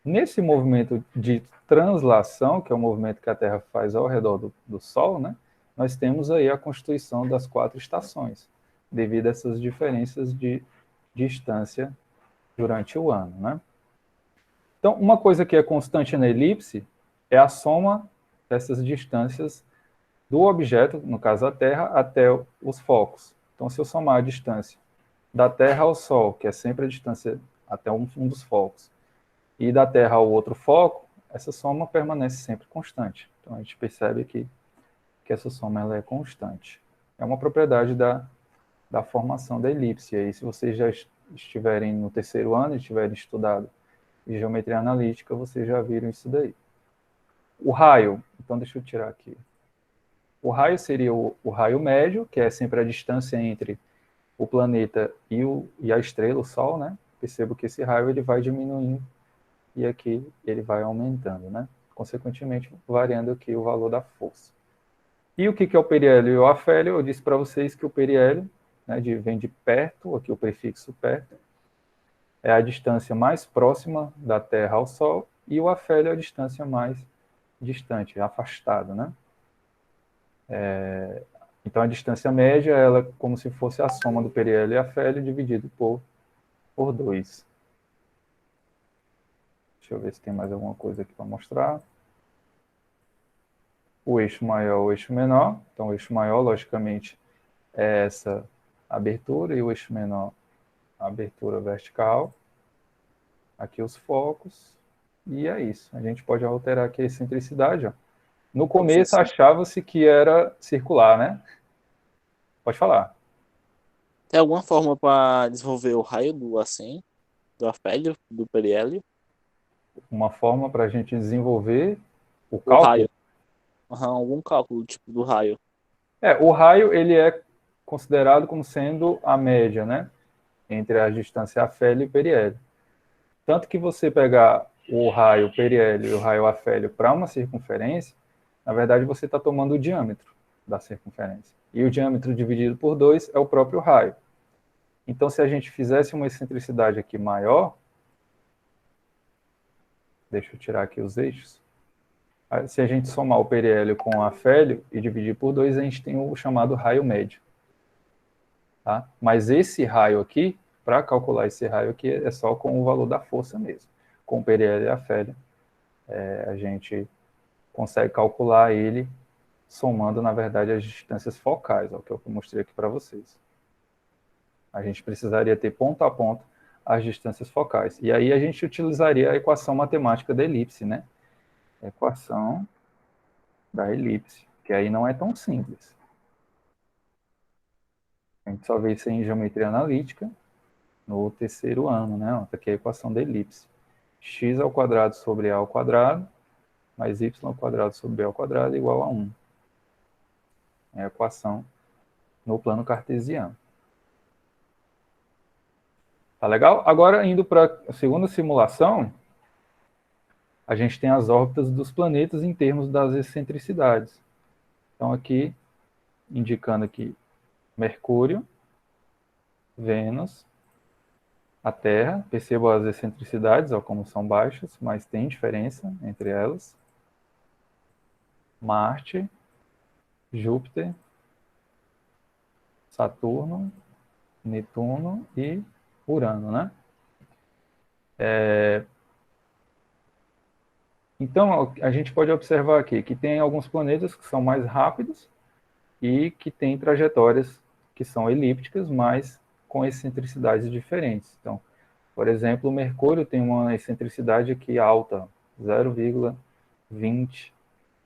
Nesse movimento de translação, que é o movimento que a Terra faz ao redor do Sol, né, nós temos aí a constituição das 4 estações, devido a essas diferenças de distância durante o ano. Né? Então, uma coisa que é constante na elipse é a soma dessas distâncias do objeto, no caso a Terra, até os focos. Então, se eu somar a distância da Terra ao Sol, que é sempre a distância até um dos focos, e da Terra ao outro foco, essa soma permanece sempre constante. Então, a gente percebe que essa soma ela é constante. É uma propriedade da formação da elipse. E aí, se vocês já estiverem no terceiro ano e tiverem estudado geometria analítica, vocês já viram isso daí. O raio, então deixa eu tirar aqui. O raio seria o raio médio, que é sempre a distância entre o planeta e a estrela, o Sol, né? Percebo que esse raio ele vai diminuindo e aqui ele vai aumentando, né? Consequentemente, variando aqui o valor da força. E o que é o periélio e o afélio? Eu disse para vocês que o periélio, né, vem de perto, aqui o prefixo perto, é a distância mais próxima da Terra ao Sol, e o afélio é a distância mais distante, afastada, né? Então, a distância média ela é como se fosse a soma do periélio e afélio dividido por 2. Deixa eu ver se tem mais alguma coisa aqui para mostrar. O eixo maior, o eixo menor. Então, o eixo maior, logicamente, é essa abertura, e o eixo menor, a abertura vertical. Aqui os focos. E é isso. A gente pode alterar aqui a excentricidade, ó. No começo, achava-se que era circular, né? Pode falar. Tem alguma forma para desenvolver o raio do assim, do afélio, do periélio? Uma forma para a gente desenvolver o O cálculo. raio. Algum cálculo tipo do raio. O raio ele é considerado como sendo a média, né? Entre a distância afélio e periélio. Tanto que você pegar o raio periélio e o raio afélio para uma circunferência, na verdade você está tomando o diâmetro da circunferência. E o diâmetro dividido por 2 é o próprio raio. Então, se a gente fizesse uma excentricidade aqui maior, deixa eu tirar aqui os eixos. Se a gente somar o periélio com o afélio e dividir por 2, a gente tem o chamado raio médio. tá? Mas esse raio aqui, para calcular esse raio aqui, é só com o valor da força mesmo. Com o PRL e a Félia, a gente consegue calcular ele somando, na verdade, as distâncias focais, ó, que eu mostrei aqui para vocês. A gente precisaria ter ponto a ponto as distâncias focais. E aí a gente utilizaria a equação matemática da elipse, né? A equação da elipse, que aí não é tão simples. A gente só vê isso em geometria analítica no terceiro ano, né? Aqui é a equação da elipse. X ao quadrado sobre A ao quadrado, mais Y ao quadrado sobre B ao quadrado igual a 1. É a equação no plano cartesiano. Tá legal? Agora, indo para a segunda simulação, a gente tem as órbitas dos planetas em termos das excentricidades. Então, aqui, indicando aqui Mercúrio, Vênus, a Terra. Percebam as excentricidades, ó, como são baixas, mas tem diferença entre elas. Marte, Júpiter, Saturno, Netuno e Urano, né? Então, a gente pode observar aqui que tem alguns planetas que são mais rápidos e que têm trajetórias que são elípticas, mas com excentricidades diferentes. Então, por exemplo, o Mercúrio tem uma excentricidade aqui alta, 0,20,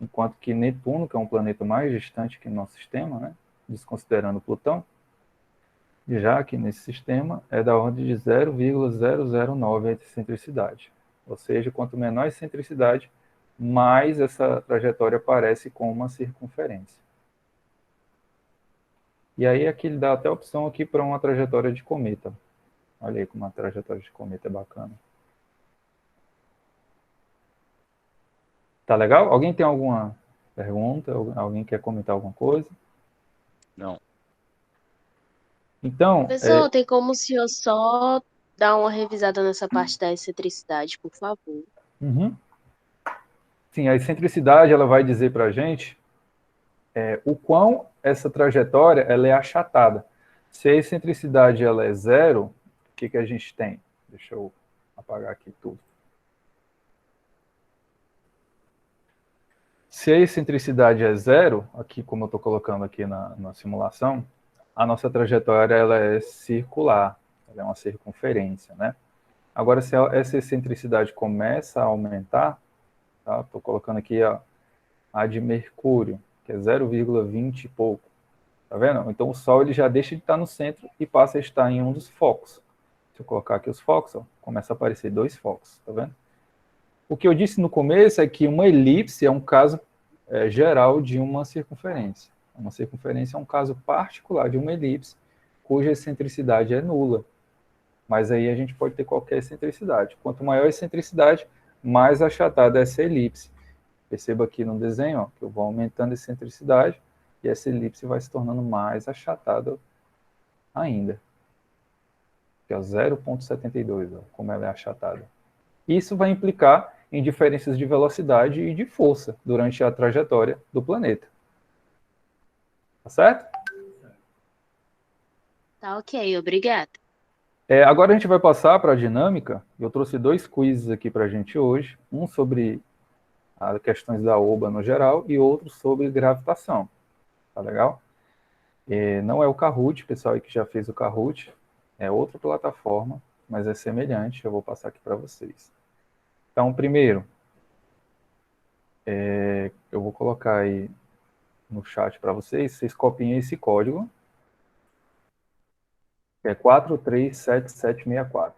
enquanto que Netuno, que é um planeta mais distante que o nosso sistema, né, desconsiderando Plutão, já que nesse sistema é da ordem de 0,009 a excentricidade. Ou seja, quanto menor a excentricidade, mais essa trajetória parece com uma circunferência. E aí aqui ele dá até a opção aqui para uma trajetória de cometa. Olha aí como uma trajetória de cometa é bacana. Tá legal? Alguém tem alguma pergunta? Alguém quer comentar alguma coisa? Não. Então, Professor, tem como o senhor só dar uma revisada nessa parte da excentricidade, por favor? uhum. Sim, a excentricidade ela vai dizer para a gente o quão essa trajetória ela é achatada. Se a excentricidade ela é zero, o que a gente tem? Deixa eu apagar aqui tudo. Se a excentricidade é zero, aqui como eu estou colocando aqui na simulação, a nossa trajetória ela é circular, ela é uma circunferência, né? Agora, se essa excentricidade começa a aumentar, tá? Estou colocando aqui a de Mercúrio, que é 0,20 e pouco, tá vendo? Então o Sol ele já deixa de estar no centro e passa a estar em um dos focos. Se eu colocar aqui os focos, ó, começa a aparecer 2 focos, tá vendo? O que eu disse no começo é que uma elipse é um caso geral de uma circunferência. Uma circunferência é um caso particular de uma elipse, cuja excentricidade é nula. Mas aí a gente pode ter qualquer excentricidade. Quanto maior a excentricidade, mais achatada é essa elipse. Perceba aqui no desenho, ó, que eu vou aumentando a excentricidade e essa elipse vai se tornando mais achatada ainda. Que é 0,72, como ela é achatada. Isso vai implicar em diferenças de velocidade e de força durante a trajetória do planeta. Tá certo? Tá ok, obrigada. Agora a gente vai passar para a dinâmica. Eu trouxe 2 quizzes aqui para a gente hoje. Um sobre as questões da OBA no geral e outro sobre gravitação. Tá legal? Não é o Kahoot, pessoal aí que já fez o Kahoot. É outra plataforma, mas é semelhante. Eu vou passar aqui para vocês. Então, primeiro, eu vou colocar aí no chat para vocês copiem esse código, que é 437764.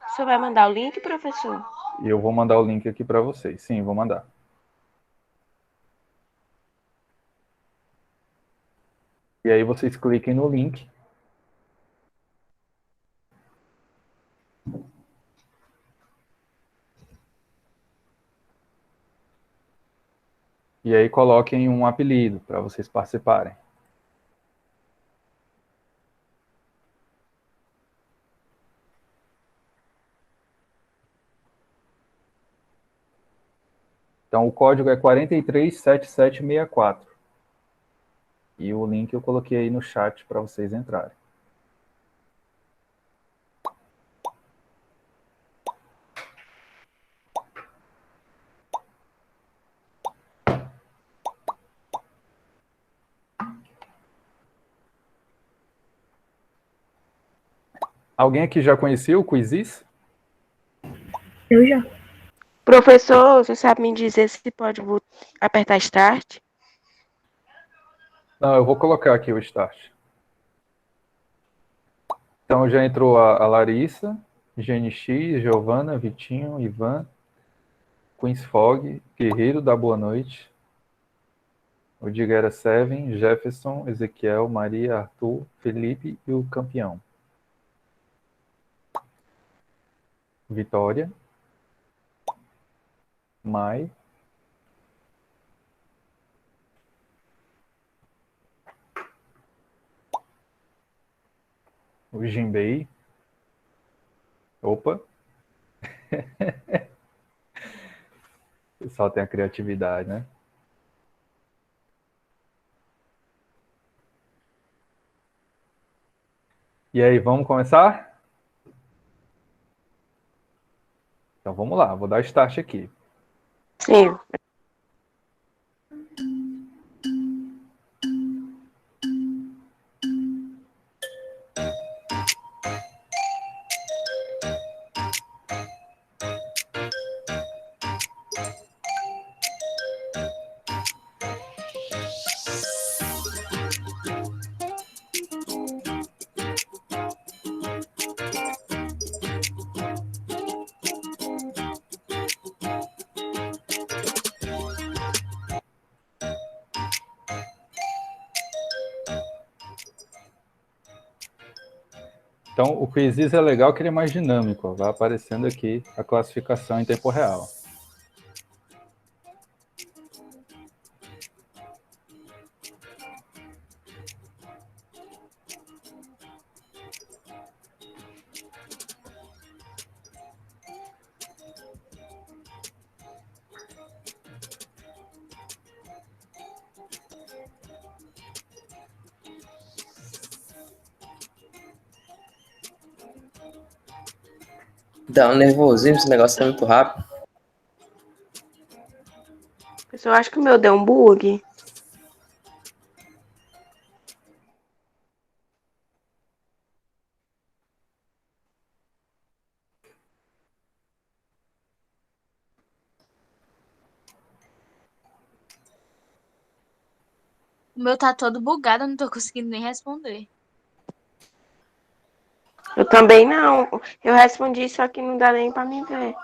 Você vai mandar o link, professor? E eu vou mandar o link aqui para vocês. Sim, vou mandar. E aí vocês cliquem no link. E aí coloquem um apelido para vocês participarem. Então, o código é 437764. E o link eu coloquei aí no chat para vocês entrarem. Alguém aqui já conhecia o Quizzes? Eu já. Professor, você sabe me dizer se pode apertar Start? Não, eu vou colocar aqui o start. Então já entrou a Larissa, GNX, Giovana, Vitinho, Ivan, Queens Fog, Guerreiro da Boa Noite, o Diguera Seven, Jefferson, Ezequiel, Maria, Arthur, Felipe e o campeão. Vitória, Mai, o Jinbei. Opa! O pessoal tem a criatividade, né? E aí, vamos começar? Então vamos lá, vou dar start aqui. Sim. Então, o Quizzes é legal que ele é mais dinâmico, ó. Vai aparecendo aqui a classificação em tempo real. Dá um nervosismo, esse negócio é muito rápido. Eu acho que o meu deu um bug. O meu tá todo bugado, eu não tô conseguindo nem responder. Eu também não. Eu respondi, só que não dá nem pra mim ver.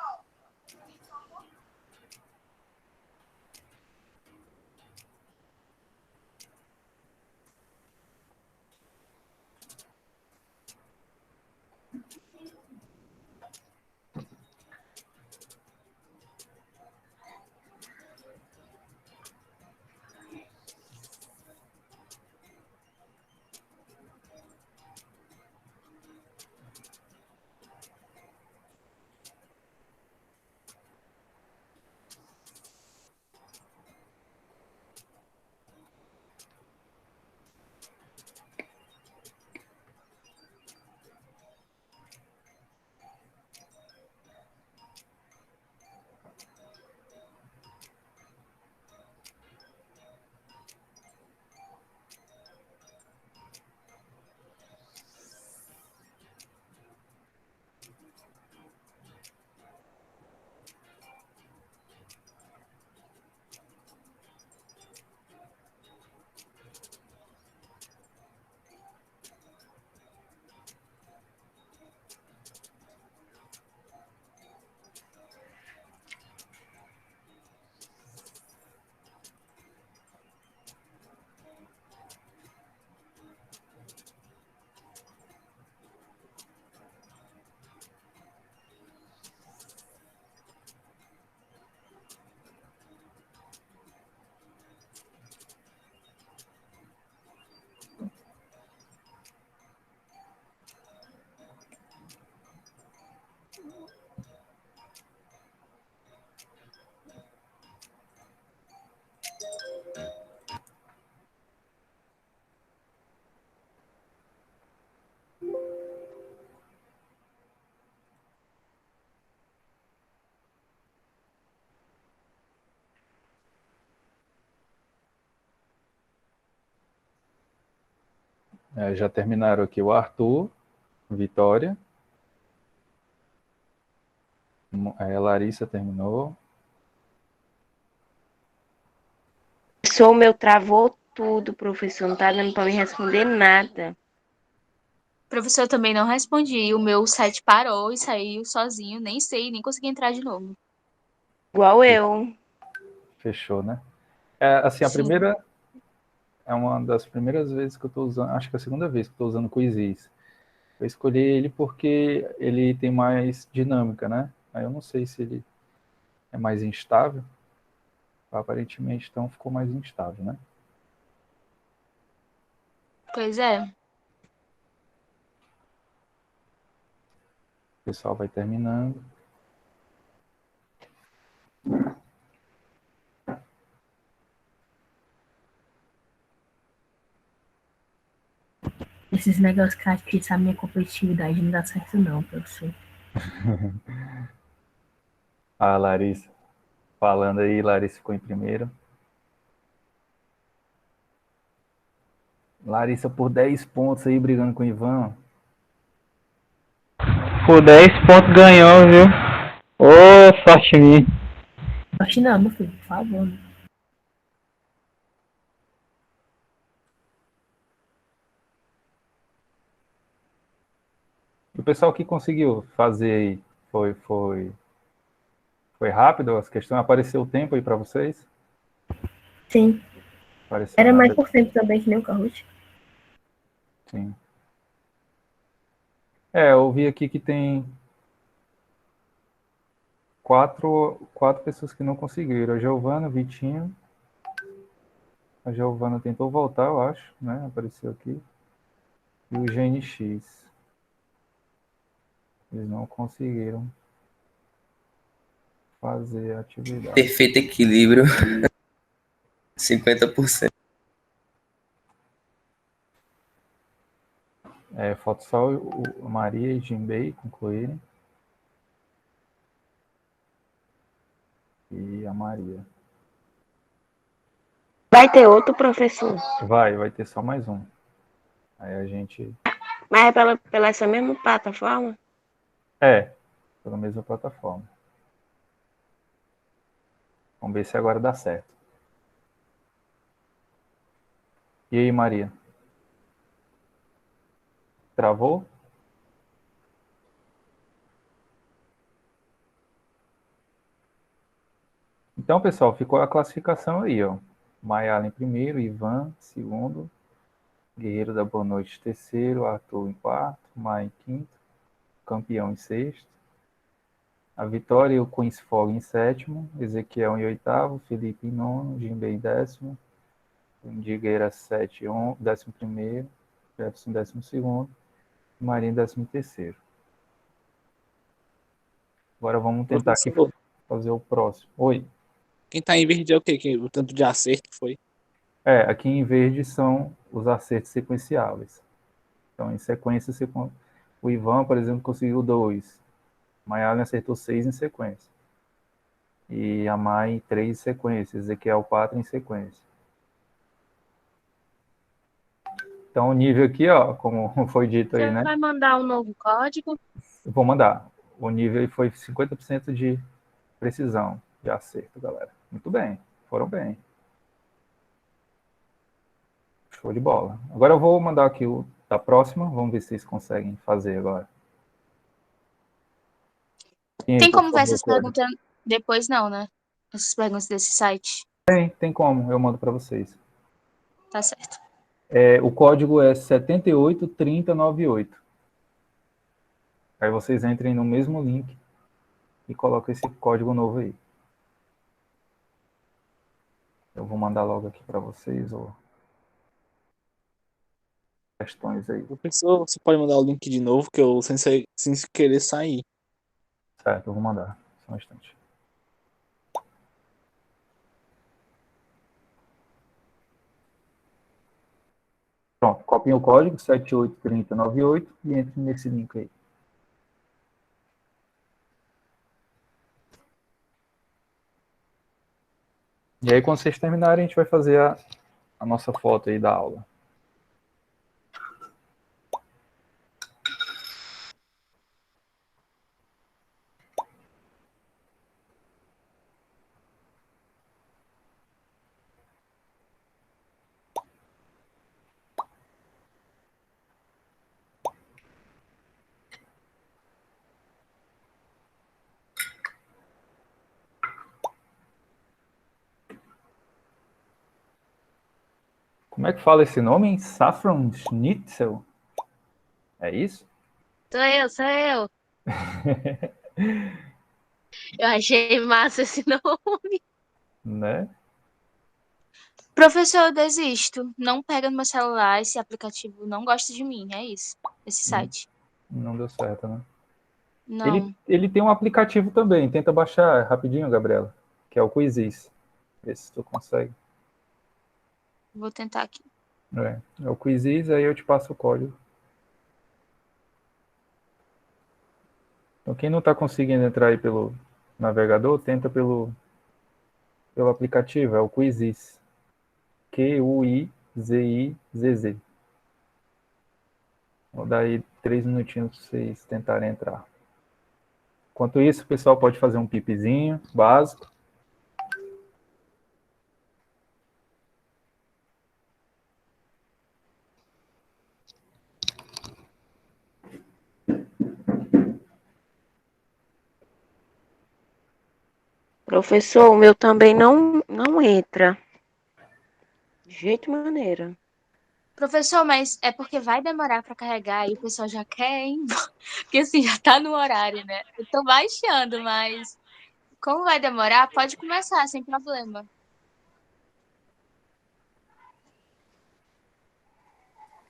Já terminaram aqui o Arthur, Vitória. Larissa terminou. O meu travou tudo, professor. Não tá dando pra me responder nada. Professor, eu também não respondi. O meu site parou e saiu sozinho. Nem sei, nem consegui entrar de novo. Igual eu. Fechou, né? Assim, a Sim. primeira é uma das primeiras vezes que eu estou usando, acho que é a segunda vez que eu estou usando o Quizzes. Eu escolhi ele porque ele tem mais dinâmica, né? Aí eu não sei se ele é mais instável. Aparentemente, então, ficou mais instável, né? Pois é. O pessoal vai terminando. Esses negócios que atiçam a minha competitividade não dá certo não, professor. A Larissa falando aí, Larissa ficou em primeiro. Larissa por 10 pontos aí, brigando com o Ivan. Por 10 pontos ganhou, viu? Ô, sorte minha. Sorte não, meu filho, por favor. Né? O pessoal que conseguiu fazer aí, foi rápido? As questões, apareceu o tempo aí para vocês? Sim. Apareceu, Era né? mais por tempo também que nem o Kahoot. Sim. Eu vi aqui que tem quatro pessoas que não conseguiram. A Giovana, o Vitinho. A Giovana tentou voltar, eu acho, né? Apareceu aqui. E o GNX. Eles não conseguiram fazer a atividade. Perfeito equilíbrio. 50%. Falta só o Maria e Jimbei concluírem. E a Maria. Vai ter outro, professor? Vai ter só mais um. Aí a gente... Mas é pela essa mesma plataforma? Pela mesma plataforma. Vamos ver se agora dá certo. E aí, Maria? Travou? Então, pessoal, ficou a classificação aí, ó. Mayala em primeiro, Ivan em segundo, Guerreiro da Boa Noite terceiro, Arthur em quarto, Maia em quinto, Campeão em sexto, a Vitória e o Queens Fog em sétimo, Ezequiel em oitavo, Felipe em nono, Jimbei em décimo, Digueira 7, 11º, Jefferson em 12º, Maria em 13º. Agora vamos tentar aqui Professor, fazer o próximo. Oi. quem tá em verde é o quê? O tanto de acerto que foi? Aqui em verde são os acertos sequenciáveis. Então, em sequência, o Ivan, por exemplo, conseguiu 2. Maialen acertou 6 em sequência. E a Mai 3 em sequência. Ezequiel 4 em sequência. Então, o nível aqui, ó, como foi dito aí, Você né? vai mandar um novo código? Eu vou mandar. O nível foi 50% de precisão, de acerto, galera. Muito bem. Foram bem. Show de bola. Agora eu vou mandar aqui o da próxima. Vamos ver se vocês conseguem fazer agora. Tem Por como ver favor, essas Cléber. perguntas depois, não, né? Essas perguntas desse site. Tem como. Eu mando para vocês. Tá certo. O código é 783098. Aí vocês entrem no mesmo link e colocam esse código novo aí. Eu vou mandar logo aqui para vocês, ou questões aí. Professor, você pode mandar o link de novo, que eu sem querer sair. Certo, eu vou mandar. Só um instante. Pronto, copiem o código 783098 e entre nesse link aí. E aí, quando vocês terminarem, a gente vai fazer a nossa foto aí da aula. Como é que fala esse nome, hein? Saffron Schnitzel? É isso? Sou eu. Eu achei massa esse nome. Né? Professor, eu desisto. Não pega no meu celular, esse aplicativo não gosta de mim, é isso. Esse site. Não deu certo, né? Não, Ele tem um aplicativo também. Tenta baixar rapidinho, Gabriela. Que é o Quizzes. Vê se tu consegue. vou tentar aqui. É o Quizzes, aí eu te passo o código. Então, quem não está conseguindo entrar aí pelo navegador, tenta pelo aplicativo. É o Quizzes. Q-U-I-Z-I-Z-Z. Vou dar aí 3 minutinhos para vocês tentarem entrar. Enquanto isso, o pessoal pode fazer um pipizinho básico. Professor, o meu também não entra. De jeito maneira. Professor, mas é porque vai demorar pra carregar e o pessoal já quer ir embora. Porque assim, já tá no horário, né? Eu tô baixando, mas como vai demorar, pode começar, sem problema.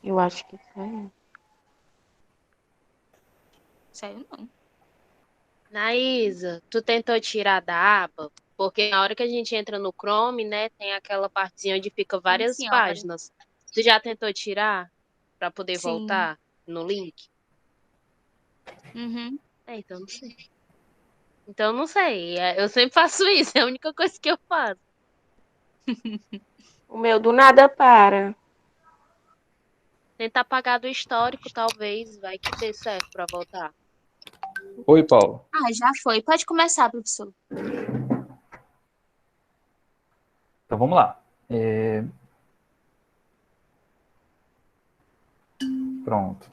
Eu acho que saiu. Sério, não. Naísa, tu tentou tirar da aba? Porque na hora que a gente entra no Chrome, né, tem aquela partezinha onde fica Sim, várias senhora. páginas. Tu já tentou tirar pra poder Sim. voltar no link? Uhum. Então não sei. Então não sei. Eu sempre faço isso, é a única coisa que eu faço. O meu do nada para. Tentar apagar do histórico, talvez, vai que dê certo pra voltar. Oi, Paulo. Ah, já foi. Pode começar, professor. Então vamos lá. Pronto.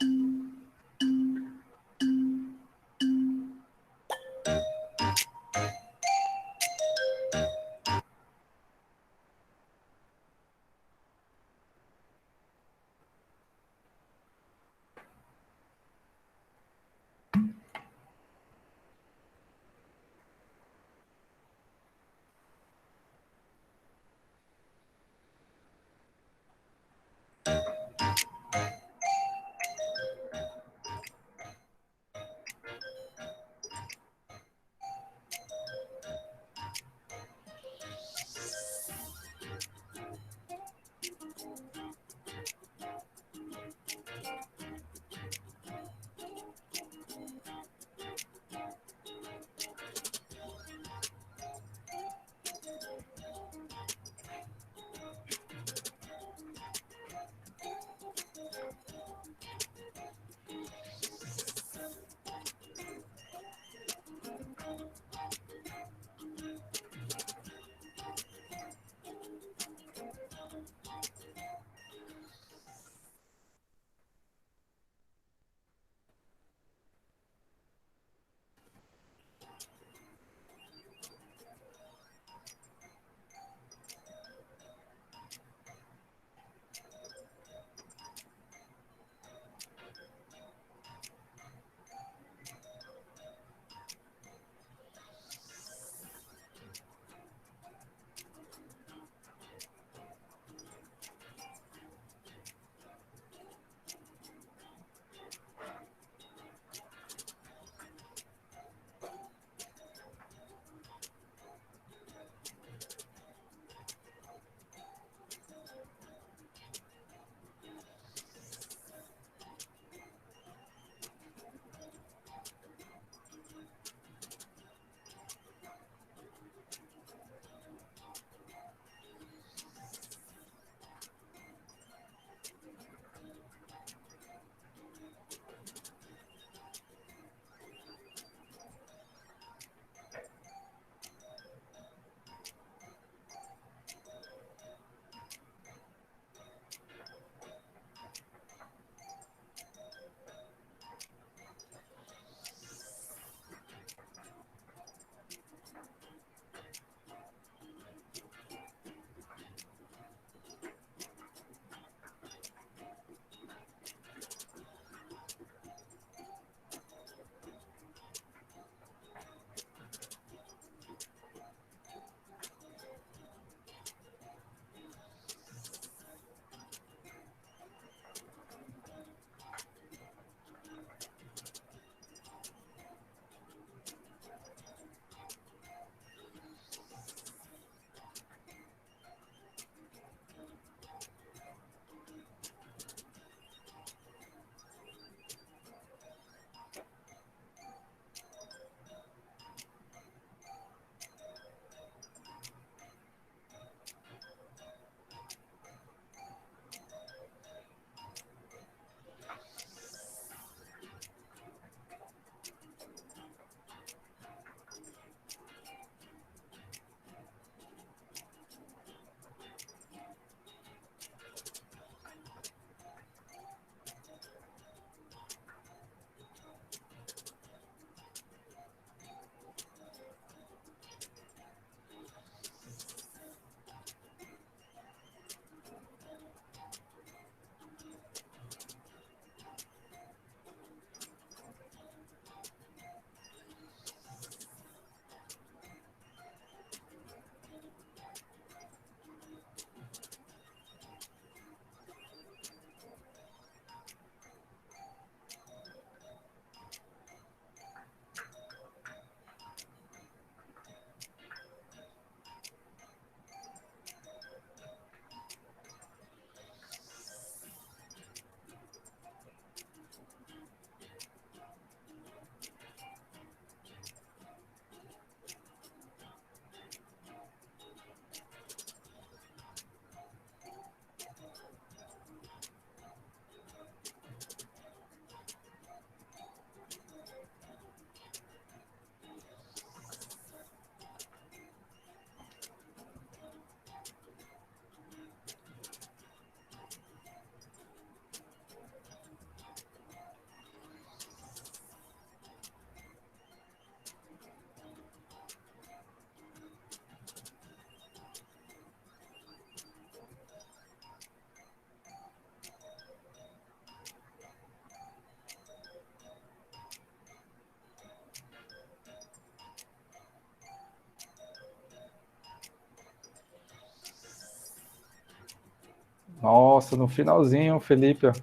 Nossa, no finalzinho, Felipe, ó.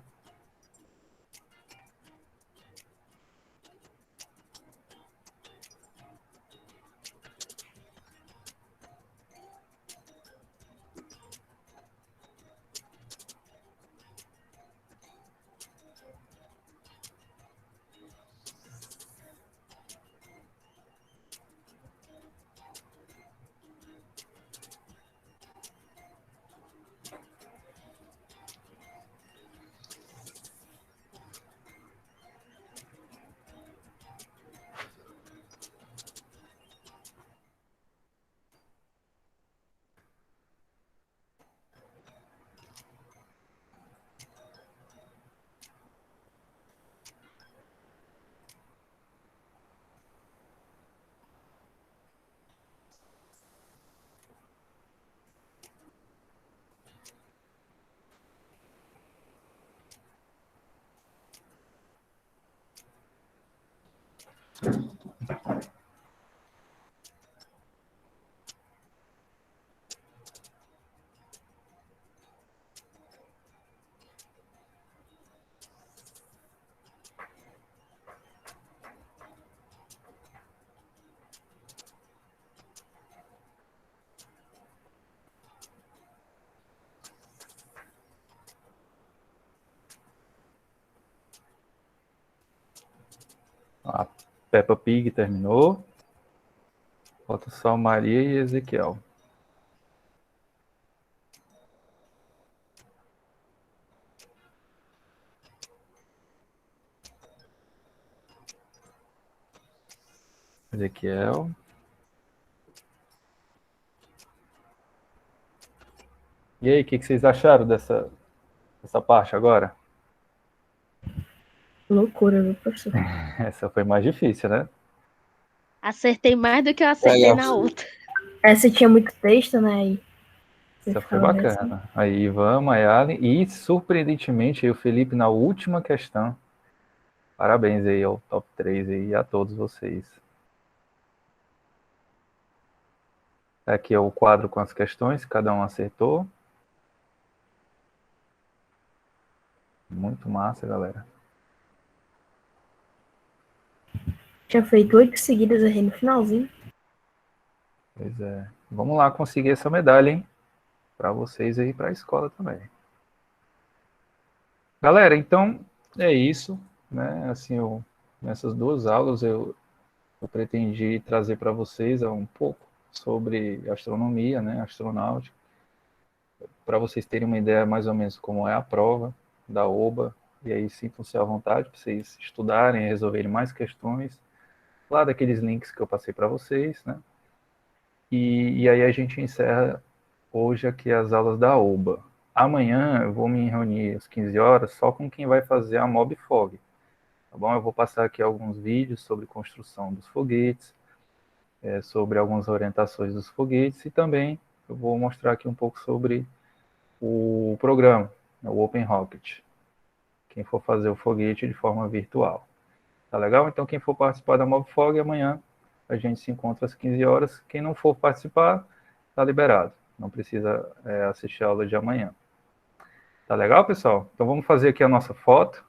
A Peppa Pig terminou. Falta só Maria e Ezequiel. Ezequiel. E aí, o que vocês acharam dessa parte agora? Loucura, viu, professor? Essa foi mais difícil, né? Acertei mais do que eu acertei Legal. na outra. Essa tinha muito texto, né? E você Essa foi ficava meio assim. bacana. Aí, Ivan, Mayalen e, surpreendentemente, aí o Felipe na última questão. Parabéns aí ao top 3 aí e a todos vocês. Aqui é o quadro com as questões, cada um acertou. Muito massa, galera. Tinha feito 8 seguidas aí no finalzinho. Pois é. Vamos lá conseguir essa medalha, hein? Para vocês aí, para a escola também. Galera, então é isso, né? Assim, nessas 2 aulas eu pretendi trazer para vocês um pouco sobre astronomia, né? Astronáutica, para vocês terem uma ideia mais ou menos como é a prova da OBA, e aí sintam-se à vontade para vocês estudarem, resolverem mais questões lá daqueles links que eu passei para vocês, né? E aí a gente encerra hoje aqui as aulas da OBA. Amanhã eu vou me reunir às 15 horas só com quem vai fazer a MobFog, tá bom? Eu vou passar aqui alguns vídeos sobre construção dos foguetes, sobre algumas orientações dos foguetes e também eu vou mostrar aqui um pouco sobre o programa, o Open Rocket, quem for fazer o foguete de forma virtual. Tá legal? Então quem for participar da MobFog, amanhã a gente se encontra às 15 horas. Quem não for participar, tá liberado. Não precisa assistir a aula de amanhã. Tá legal, pessoal? Então vamos fazer aqui a nossa foto.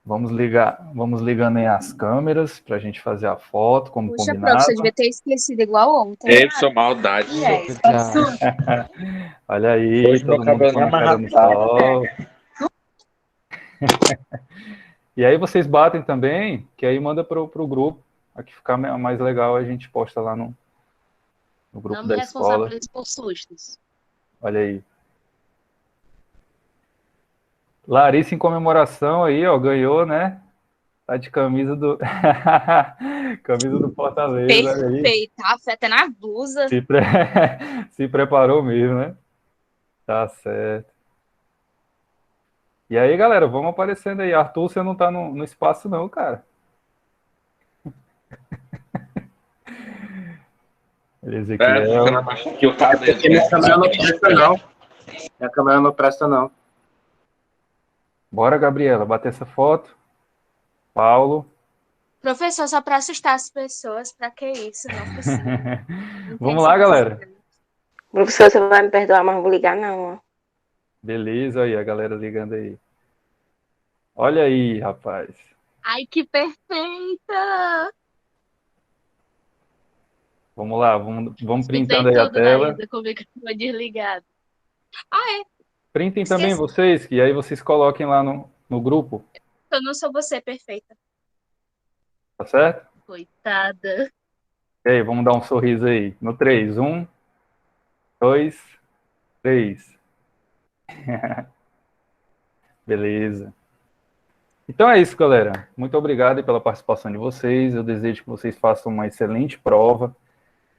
Vamos ligando aí as câmeras para a gente fazer a foto, como Puxa, prof, combinado. você devia ter esquecido igual ontem. Edson, maldade. Olha aí, Hoje todo meu mundo cabelo com a não cara no amarrado. sol. E aí vocês batem também, que aí manda pro grupo. Aqui ficar mais legal, a gente posta lá no grupo Não me da escola. responsabilizo por sustos. Olha aí. Larissa em comemoração aí, ó, ganhou, né? Tá de camisa do camisa do Fortaleza, olha aí. Perfeito, tá até na blusa. Se preparou mesmo, né? Tá certo. E aí, galera, vamos aparecendo aí. Arthur, você não tá no espaço não, cara. Ezequiel. Que o tá dentro. Porque minha câmera não presta, não. Minha câmera não presta, não. Bora, Gabriela, bater essa foto. Paulo. Professor, só para assustar as pessoas, para que isso? Não precisa. Vamos lá, galera. Professor, você vai me perdoar, mas não vou ligar não, ó. Beleza, aí, a galera ligando aí. Olha aí, rapaz. Ai, que perfeita! Vamos lá, vamos Escutei printando aí a tudo da tela. Isa, comigo foi desligado. Ah, é? Printem também Esqueci. vocês, que aí vocês coloquem lá no grupo, Eu não sou você, perfeita. tá certo? Coitada. E aí, vamos dar um sorriso aí. No 3, 1, 2, 3. Beleza. Então é isso, galera. Muito obrigado aí pela participação de vocês. Eu desejo que vocês façam uma excelente prova.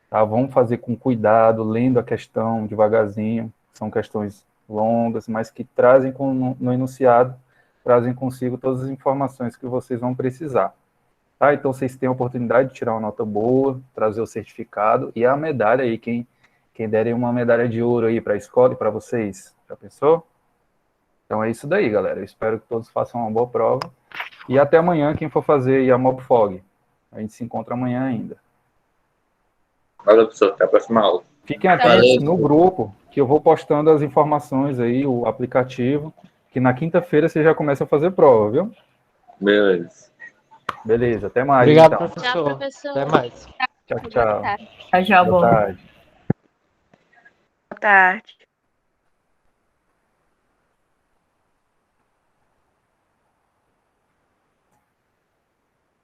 Tá? Vamos fazer com cuidado, lendo a questão devagarzinho. São questões longas, mas que trazem no enunciado, trazem consigo todas as informações que vocês vão precisar. Tá? Então vocês têm a oportunidade de tirar uma nota boa, trazer o certificado e a medalha aí, quem derem uma medalha de ouro aí para a escola e para vocês. Já pensou? Então é isso daí, galera. Eu espero que todos façam uma boa prova. E até amanhã, quem for fazer aí a Mobfog. A gente se encontra amanhã ainda. Valeu, professor. Até a próxima aula. Fiquem atentos no grupo, que eu vou postando as informações aí, o aplicativo, que na quinta-feira você já começa a fazer prova, viu? Beleza. Beleza, até mais. Obrigado, então. professor. Tchau, professor. Até mais. Tchau, tchau. Tchau, Boa tarde. Boa tarde.